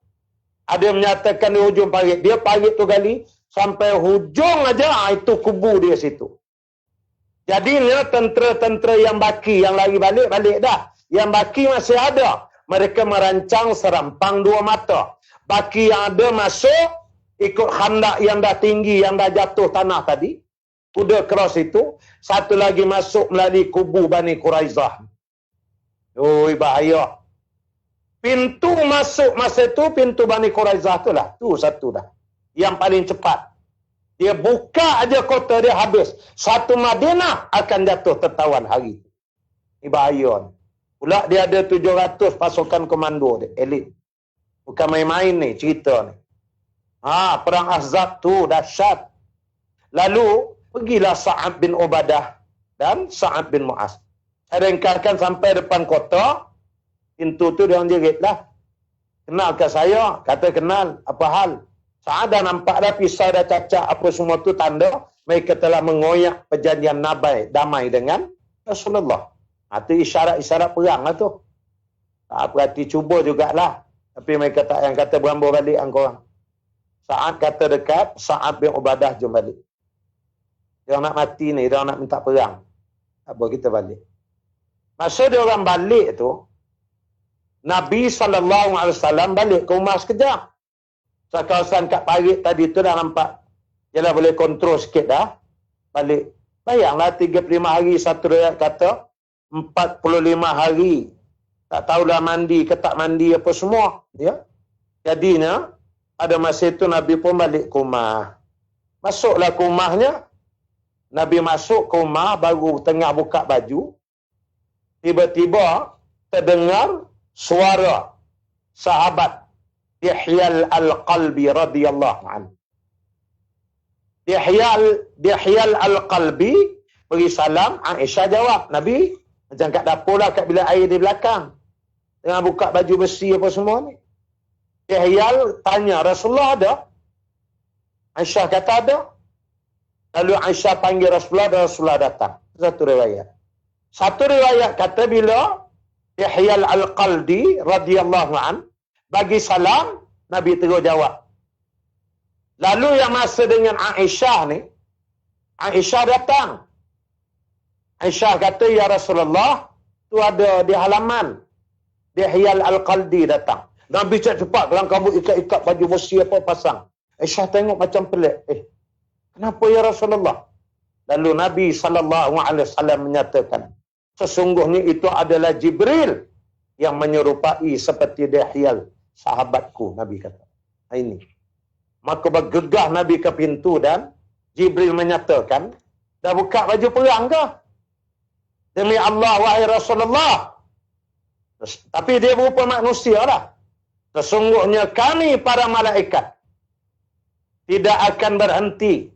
Ada menyatakan di hujung parit. Dia parit tu kali sampai hujung aja, itu kubu dia situ. Jadinya tentera-tentera yang baki, yang lari balik dah. Yang baki masih ada. Mereka merancang serampang 2 mata. Baki yang ada masuk, ikut khandak yang dah tinggi, yang dah jatuh tanah tadi. Udah cross itu. Satu lagi masuk melalui kubu Bani Quraizah. Oi, bahaya. Pintu masuk masa tu, pintu Bani Quraizah tu lah. Tu satu dah. Yang paling cepat. Dia buka aja kota dia habis. Satu Madinah akan jatuh tertawan hari. Ini bahaya. Pula dia ada 700 pasukan komando dia. Elit. Bukan main-main ni cerita ni. Perang Ahzab tu dahsyat. Lalu pergilah Sa'ad bin Ubadah dan Sa'ad bin Mu'az. Saya ringkaskan sampai depan kota. Pintu tu dia orang jerit lah. Kenal ke saya? Kata kenal. Apa hal? Sa'ad dah nampak dah pisau dah cacat. Apa semua tu tanda. Mereka telah mengoyak perjanjian damai dengan Rasulullah. Itu isyarat-isyarat perang lah tu. Tak berarti cuba jugalah. Tapi mereka tak yang kata berambur balik ang korang. Sa'ad kata dekat. Sa'ad bin Ubadah jom balik. Dia nak mati ni. Dia nak minta perang. Tak apa, kita balik. Masa dia orang balik tu, Nabi SAW balik ke rumah sekejap. Kawasan kat parit tadi tu dah nampak. Yalah boleh kontrol sikit dah. Balik. Bayanglah 35 hari satu riwayat kata. 45 hari. Tak tahulah mandi ke tak mandi apa semua. Ya. Jadinya, pada masa itu Nabi pun balik ke rumah. Masuklah ke rumahnya. Nabi masuk ke rumah baru tengah buka baju. Tiba-tiba terdengar suara sahabat Dihya al-Qalbi radhiyallahu anhu. Dihya al-Qalbi beri salam. Aisyah jawab. Nabi macam kat dapur lah, kat bilik air di belakang. Tengah buka baju besi apa semua ni. Dihya tanya, Rasulullah ada? Aisyah kata ada. Lalu Aisyah panggil Rasulullah dan Rasulullah datang. Satu riwayat. Satu riwayat kata bila Dihya al-Qalbi radhiyallahu anhu bagi salam, Nabi terus jawab. Lalu yang masa dengan Aisyah ni, Aisyah datang. Aisyah kata, ya Rasulullah, tu ada di halaman. Dihyal Al-Qaldi datang. Nabi cepat-cepat dalam kabut ikat-ikat baju besi apa pasang. Aisyah tengok macam pelik. Kenapa ya Rasulullah? Lalu Nabi SAW menyatakan, sesungguhnya itu adalah Jibril yang menyerupai seperti dihyal sahabatku, Nabi kata. Ini. Maka bergegah Nabi ke pintu dan Jibril menyatakan, dah buka baju perang ke? Demi Allah, wahai Rasulullah. Tapi dia berupa manusia lah. Sesungguhnya kami para malaikat tidak akan berhenti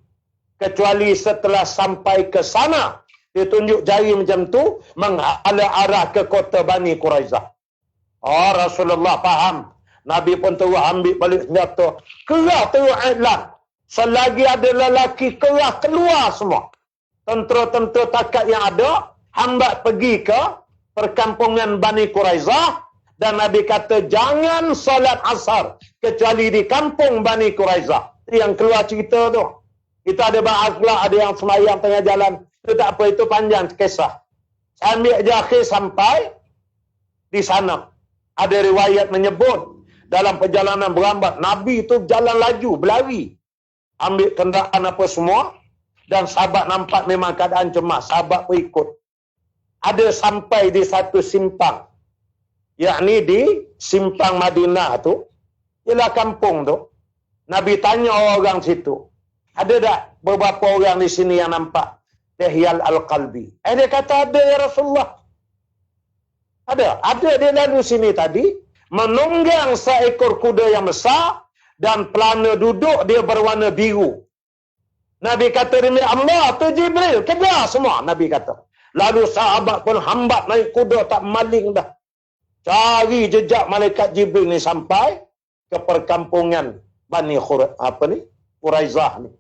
kecuali setelah sampai ke sana. Dia tunjuk jari macam tu, menghadap arah ke kota Bani Quraizah. Oh, Rasulullah faham. Nabi pun terus ambil balik senjata. Kerah terus iklan. Selagi ada lelaki, kerah keluar semua. Tentera-tentera takat yang ada, hambat pergi ke perkampungan Bani Quraizah. Dan Nabi kata, jangan solat asar kecuali di kampung Bani Quraizah. Itu yang keluar cerita tu. Kita ada bahas, ada yang semayang tengah jalan. Itu tak apa, itu panjang kisah. Saya ambil je akhir sampai di sana. Ada riwayat menyebut, dalam perjalanan berambat, Nabi itu jalan laju, berlari. Ambil kenderaan apa semua. Dan sahabat nampak memang keadaan cemas. Sahabat pun ikut. Ada sampai di satu simpang. Yakni di simpang Madinah tu. Ialah kampung tu. Nabi tanya orang situ. Ada tak beberapa orang di sini yang nampak Dihyal Al-Qalbi? Dia kata ada ya Rasulullah. Ada dia lalu sini tadi. Menunggang seekor kuda yang besar. Dan pelana duduk dia berwarna biru. Nabi kata, demi Allah, tu Jibril. Kejar semua, Nabi kata. Lalu sahabat pun hambat naik kuda, tak maling dah. Cari jejak malaikat Jibril ni sampai ke perkampungan Bani Quraizah ni.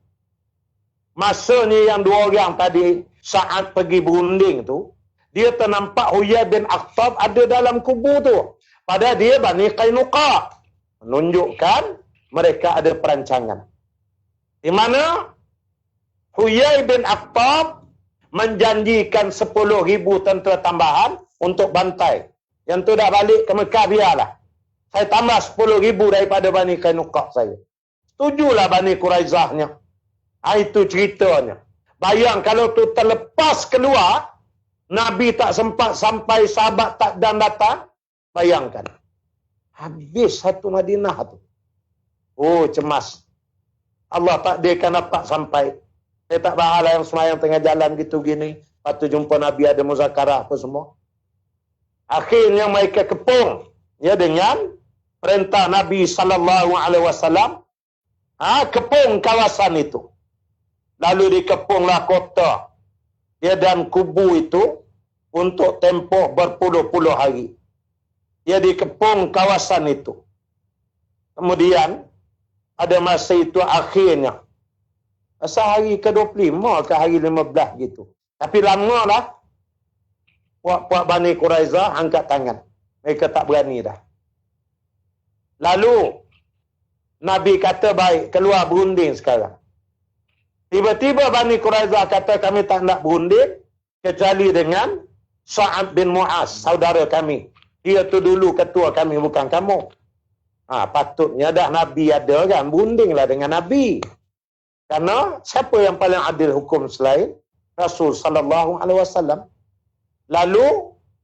Masanya yang dua orang tadi, saat pergi berunding tu, dia ternampak Huyai bin Akhtab ada dalam kubu tu. Padahal dia Bani Qainuqa. Menunjukkan mereka ada perancangan. Di mana Huyai bin Akhtab menjanjikan 10,000 tentera tambahan untuk bantai. Yang tu dah balik ke Mekah, biarlah. Saya tambah 10,000 daripada Bani Qainuqa saya. Setujulah Bani Quraizahnya. Itu ceritanya. Bayang kalau tu terlepas keluar, Nabi tak sempat sampai, sahabat tak dan datang. Bayangkan. Habis satu Madinah tu. Oh, cemas. Allah takdirkan dapat sampai. Saya tak bahalah yang semayang tengah jalan gitu gini. Lepas tu jumpa Nabi ada muzakarah apa semua. Akhirnya mereka kepung. Ya, dengan perintah Nabi SAW. Kepung kawasan itu. Lalu dikepunglah kota. Ya, dan kubu itu untuk tempoh berpuluh-puluh hari. Dia dikepung kawasan itu. Kemudian, pada masa itu akhirnya, masa hari ke-25 ke hari 15 gitu. Tapi lama lah, puak-puak Bani Quraizah angkat tangan. Mereka tak berani dah. Lalu, Nabi kata baik, keluar berunding sekarang. Tiba-tiba Bani Quraizah kata kami tak nak berunding, kecuali dengan Sa'ad bin Mu'az, saudara kami. Dia tu dulu ketua kami, bukan kamu. Patutnya dah Nabi ada kan, berundinglah dengan Nabi. Karena siapa yang paling adil hukum selain Rasul SAW. Lalu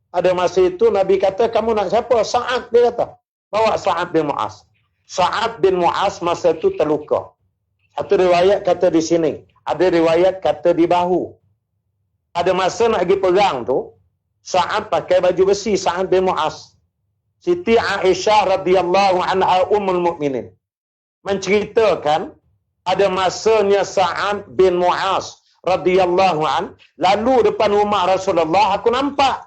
ada masa itu Nabi kata, kamu nak siapa? Sa'ad, dia kata. Bawa Sa'ad bin Mu'az. Sa'ad bin Mu'az masa itu terluka. Satu riwayat kata di sini, ada riwayat kata di bahu. Ada masa nak pergi perang tu, Sa'ad pakai baju besi, Sa'ad bin Mu'az. Siti Aisyah radhiyallahu anha ummul mukminin menceritakan ada masanya Sa'ad bin Mu'az radhiyallahu an lalu depan rumah Rasulullah, aku nampak,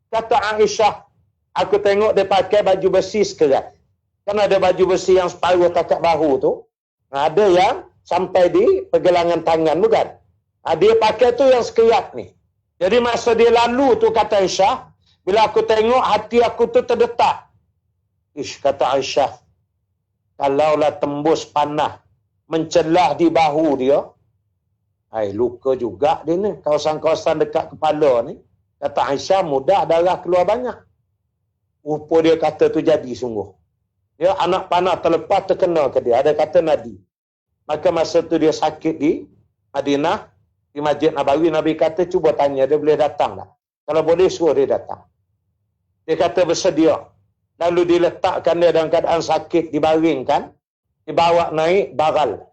kata Aisyah, aku tengok dia pakai baju besi sekerat. Kan ada baju besi yang separuh takat bahu tu, ada yang sampai di pergelangan tangan, bukan? Dia pakai tu yang sekerat ni. Jadi masa dia lalu tu, kata Aisyah, bila aku tengok, hati aku tu terdetak. Kata Aisyah, kalaulah tembus panah mencelah di bahu dia. Luka juga dia ni. Kawasan-kawasan dekat kepala ni. Kata Aisyah, mudah darah keluar banyak. Rupa dia kata tu jadi sungguh. Dia anak panah terlepas terkena ke dia. Ada kata nadi. Maka masa tu dia sakit di Madinah, di Masjid Nabawi. Nabi kata, cuba tanya dia boleh datang tak? Kalau boleh, suruh dia datang. Dia kata bersedia. Lalu diletakkan dia dalam keadaan sakit, dibaringkan, dibawa naik baral.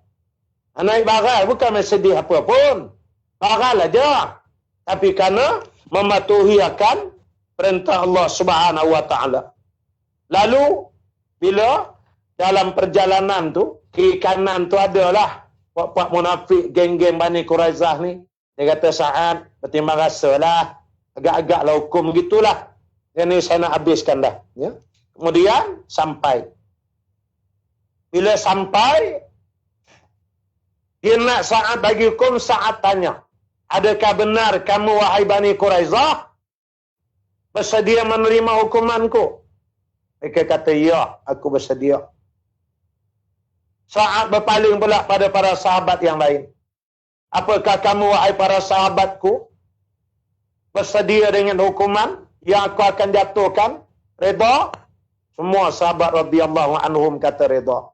Naik baral bukan sedih apa pun. Baral aja. Tapi kerana mematuhi akan perintah Allah Subhanahu Wa Taala. Lalu bila dalam perjalanan tu, kiri kanan tu adalah puak-puak munafik, geng-geng Bani Quraizah ni. Dia kata, Sa'ad, bertimbang rasalah, agak-agaklah hukum gitulah. Ini saya nak habiskan dah. Ya? Kemudian sampai. Bila sampai, dia nak Sa'ad bagi hukum. Sa'ad tanya, adakah benar kamu wahai Bani Quraizah bersedia menerima hukumanku? Mereka kata, ya, aku bersedia. Sa'ad berpaling pula pada para sahabat yang lain. Apakah kamu wahai para sahabatku bersedia dengan hukuman yang aku akan jatuhkan? Redha? Semua sahabat radhiyallahu anhum kata redha.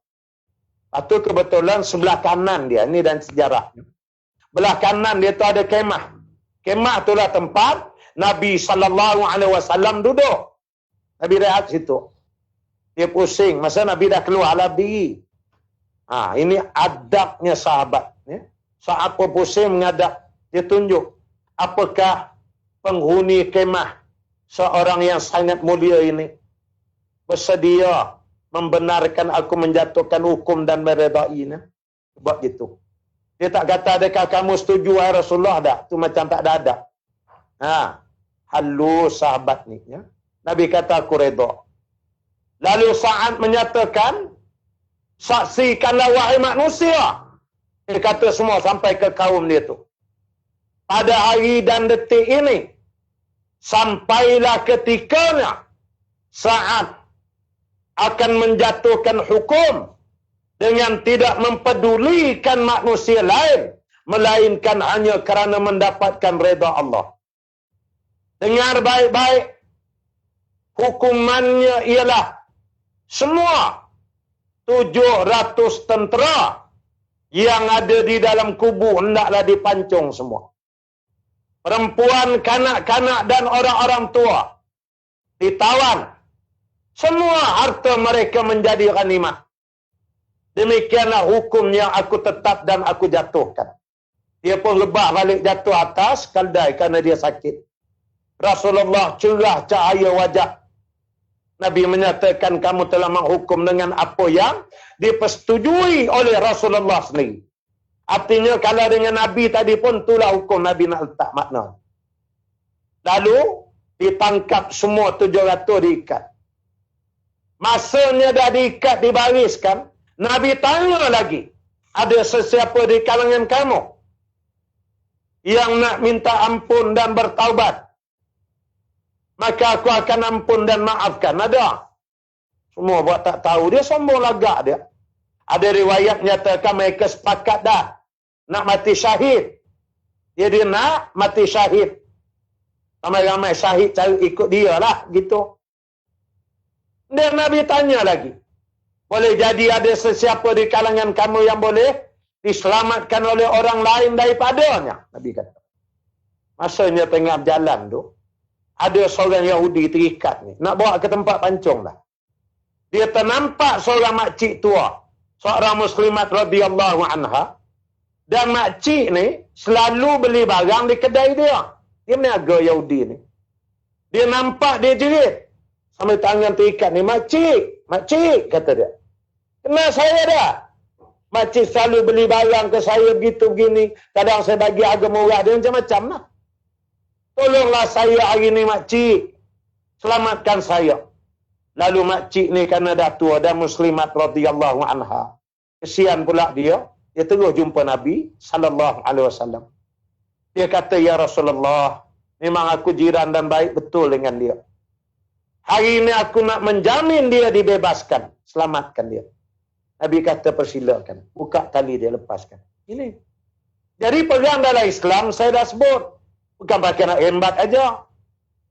Itu kebetulan sebelah kanan dia. Ini dan sejarah. Belah kanan dia tu ada kemah. Kemah itulah tempat Nabi SAW duduk. Nabi rehat situ. Dia pusing. Masa Nabi dah keluar lah diri. Ini adabnya sahabat. Ya. Saat pusing mengadap, dia tunjuk. Apakah penghuni kemah seorang yang sangat mulia ini bersedia membenarkan aku menjatuhkan hukum dan meredainya? Buat gitu. Dia tak kata, adakah kamu setuju wahai Rasulullah tak? Tu macam tak ada adab. Halus sahabat ni. Ya. Nabi kata, aku redha. Lalu Sa'ad menyatakan, saksikanlah wahai manusia. Dia kata semua sampai ke kaum dia tu. Pada hari dan detik ini, sampailah ketikanya Sa'ad akan menjatuhkan hukum dengan tidak mempedulikan manusia lain, melainkan hanya kerana mendapatkan redha Allah. Dengar baik-baik, hukumannya ialah semua 700 tentera yang ada di dalam kubu hendaklah dipancung semua. Perempuan, kanak-kanak dan orang-orang tua ditawan. Semua harta mereka menjadi ghanimah. Demikianlah hukum yang aku tetap dan aku jatuhkan. Dia pun lebah balik jatuh atas kaldai kerana dia sakit. Rasulullah cerah cahaya wajah. Nabi menyatakan, kamu telah menghukum dengan apa yang dipersetujui oleh Rasulullah sendiri. Artinya kalau dengan Nabi tadi pun itulah hukum Nabi nak letak makna. Lalu ditangkap semua 700 diikat. Masanya dah diikat, dibariskan, Nabi tanya lagi, ada sesiapa di kalangan kamu yang nak minta ampun dan bertaubat? Maka aku akan ampun dan maafkan. Ada? Semua buat tak tahu. Dia sombong lagak dia. Ada riwayat nyatakan mereka sepakat dah nak mati syahid. Dia nak mati syahid. Ramai-ramai syahid cari ikut dia lah. Gitu. Dan Nabi tanya lagi. Boleh jadi ada sesiapa di kalangan kamu yang boleh diselamatkan oleh orang lain daripadanya? Nabi kata. Masanya tengah jalan tu, ada seorang Yahudi terikat ni. Nak bawa ke tempat pancung lah. Dia ternampak seorang makcik tua. Seorang muslimat radhiyallahu anha. Dan makcik ni selalu beli barang di kedai dia. Dia meniaga Yahudi ni. Dia nampak, dia jerit. Sambil tangan terikat ni. Makcik, kata dia. Kenal saya dah. Makcik selalu beli barang ke saya begitu begini. Kadang saya bagi harga murah. Dia macam-macam lah. Tolonglah saya hari ni makcik. Selamatkan saya. Lalu makcik ni kerana dah tua dan muslimat radhiyallahu anha. Kesian pula dia. Dia terus jumpa Nabi sallallahu alaihi wasallam. Dia kata, ya Rasulullah, memang aku jiran dan baik betul dengan dia. Hari ini aku nak menjamin dia dibebaskan. Selamatkan dia. Nabi kata persilakan. Buka tali dia, lepaskan. Ini. Jadi perang dalam Islam, saya dah sebut. Bukan pakai nak rembat aja.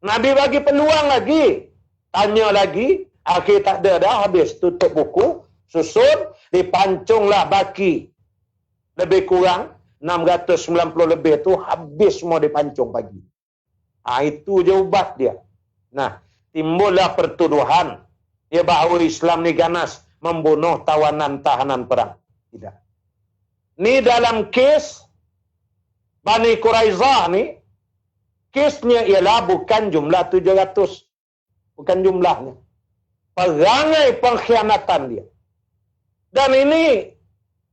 Nabi bagi peluang lagi. Tanya lagi. Akhir tak ada dah. Habis tutup buku. Susun. Dipancunglah baki. Lebih kurang 690 lebih tu habis semua dipancung pagi. Itu je ubat dia. Nah, timbullah pertuduhan. Dia bahawa Islam ni ganas membunuh tahanan perang. Tidak. Ni dalam kes Bani Quraizah ni, kesnya ialah bukan jumlah 700. Bukan jumlahnya. Perangai pengkhianatan dia. Dan ini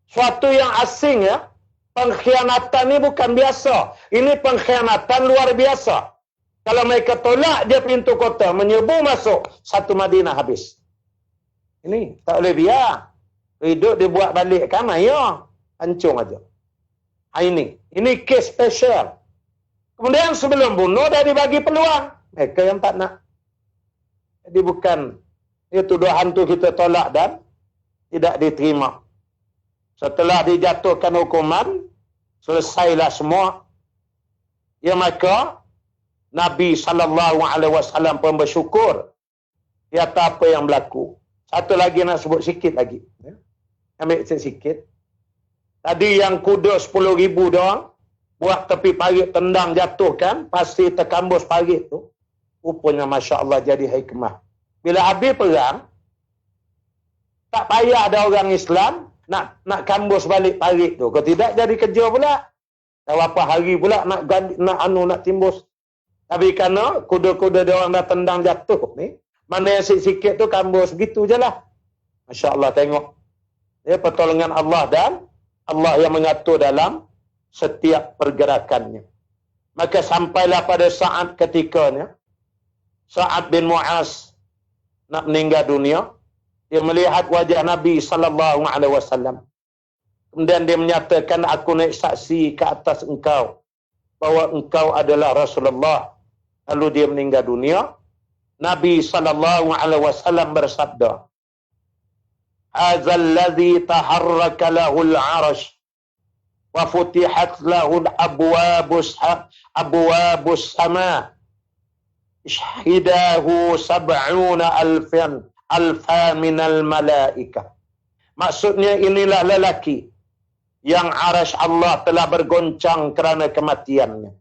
suatu yang asing ya. Pengkhianatan ni bukan biasa. Ini pengkhianatan luar biasa. Kalau mereka tolak dia pintu kota, menyerbu masuk, satu Madinah habis. Ini tak boleh biar. Hidup dia buat balik kan, ayo. Hancur aja. Ini kes special. Kemudian sebelum bunuh dah dibagi peluang. Mereka yang tak nak. Jadi bukan tuduhan tu kita tolak dan tidak diterima. Setelah dijatuhkan hukuman, selesailah semua. Ya maka Nabi SAW pun bersyukur di atas apa yang berlaku. Satu lagi nak sebut sikit lagi. Ambil sikit. Tadi yang kuda 10,000 doang, buat tepi parit tendang jatuhkan, pasti terkambus parit tu. Rupanya Masya Allah jadi hikmah. Bila habis perang, tak payah ada orang Islam nak kambus balik parit tu. Kalau tidak jadi kerja pula. Dah berapa hari pula nak timbus. Tapi kerana kuda-kuda dia orang dah tendang jatuh ni, mana yang sikit-sikit tu kambus begitu je lah. Masya Allah tengok. Ya, pertolongan Allah dan Allah yang mengatur dalam setiap pergerakannya. Maka sampailah pada saat ketikanya, Sa'ad bin Mu'az nak meninggal dunia, dia melihat wajah Nabi SAW. Kemudian dia menyatakan, aku naik saksi ke atas engkau, bahawa engkau adalah Rasulullah. Lalu dia meninggal dunia. Nabi SAW bersabda, Hazal ladzi taharraka lahul arash wa futihat lahul abwabus sama ishhidahu sab'una alfa minal malaikah. Maksudnya inilah lelaki yang arash Allah telah bergoncang kerana kematiannya.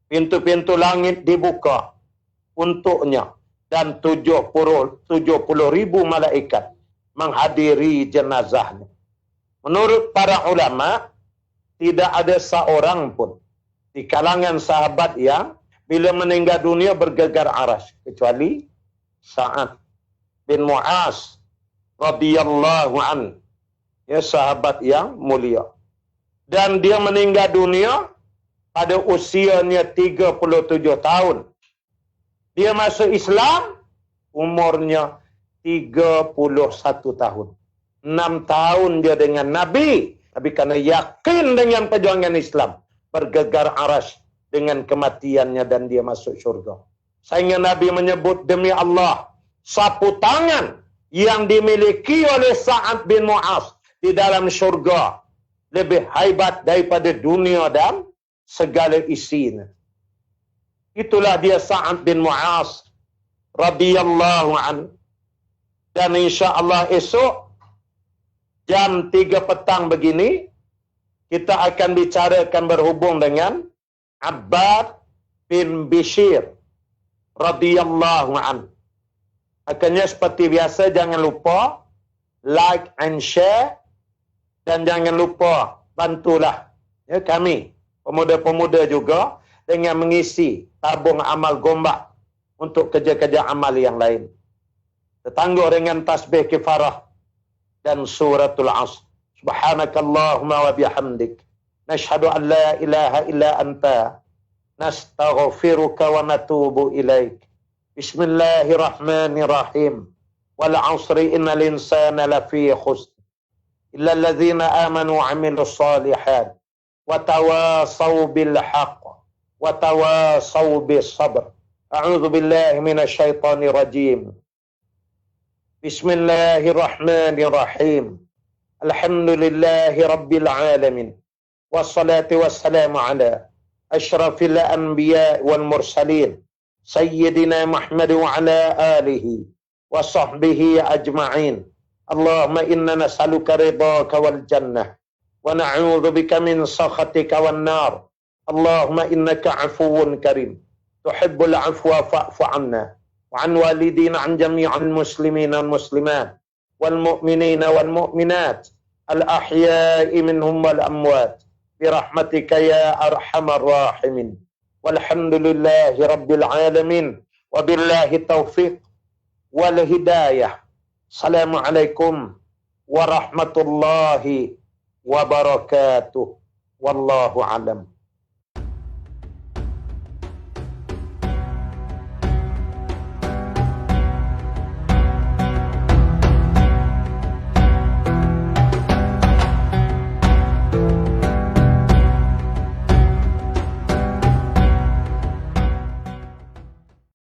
Pintu-pintu langit dibuka untuknya dan 70,000 malaikat menghadiri jenazahnya. Menurut para ulama, tidak ada seorang pun di kalangan sahabat yang bila meninggal dunia bergegar arash, kecuali Sa'ad bin Mu'az radhiyallahu an, ya, sahabat yang mulia. Dan dia meninggal dunia pada usianya 37 tahun. Dia masuk Islam umurnya 31 tahun. 6 tahun dia dengan Nabi. Tapi kerana yakin dengan perjuangan Islam, bergegar arash dengan kematiannya dan dia masuk syurga. Sehingga Nabi menyebut, demi Allah, sapu tangan yang dimiliki oleh Sa'ad bin Mu'az di dalam syurga lebih hebat daripada dunia dan segala isinya. Itulah dia Sa'ad bin Mu'az radhiyallahu an. Dan insya-Allah esok jam 3 petang begini kita akan bicarakan berhubung dengan Abbad bin Bishir radhiyallahu an. Akhirnya seperti biasa, jangan lupa like and share, dan jangan lupa bantulah ya kami pemuda-pemuda juga dengan mengisi tabung amal gombak untuk kerja-kerja amal yang lain. Tertangguh dengan tasbih kifarah dan suratul Asr. Subhanakallahumma wa bihamdik, nashhadu an la ilaha illa anta, nastaghfiruka wa natubu ilaik. Bismillahirrahmanirrahim. Wal 'asri innal insana lafi khusr illa alladhina amanu wa 'amilus solihat wa tawasaw bil haqq wa tawasaw bis sabr. A'udzu billahi minasy syaithanir rajim. Bismillahirrahmanirrahim. Alhamdulillahi Rabbil Alamin. Wassalatu wassalamu ala ashrafil anbiya wal mursalin. Sayyidina Muhammad wa ala alihi wa sahbihi ajma'in. Allahumma inna nas'aluka ridhaka wal jannah. Wa na'udzu bika min sakhatika wan nar. Allahumma innaka afuwun karim. Tuhibbul afwa fa'fu 'anna. Wa 'an walidina 'an jami'il muslimin wal muslimat wal mu'minina wal mu'minat al ahya'i minhum wal amwat bi rahmatika ya arhamar rahimin. Walhamdulillahi rabbil alamin wa billahi taufiq wal hidayah. Assalamualaikum warahmatullahi wabarakatuh. Wallahu alam.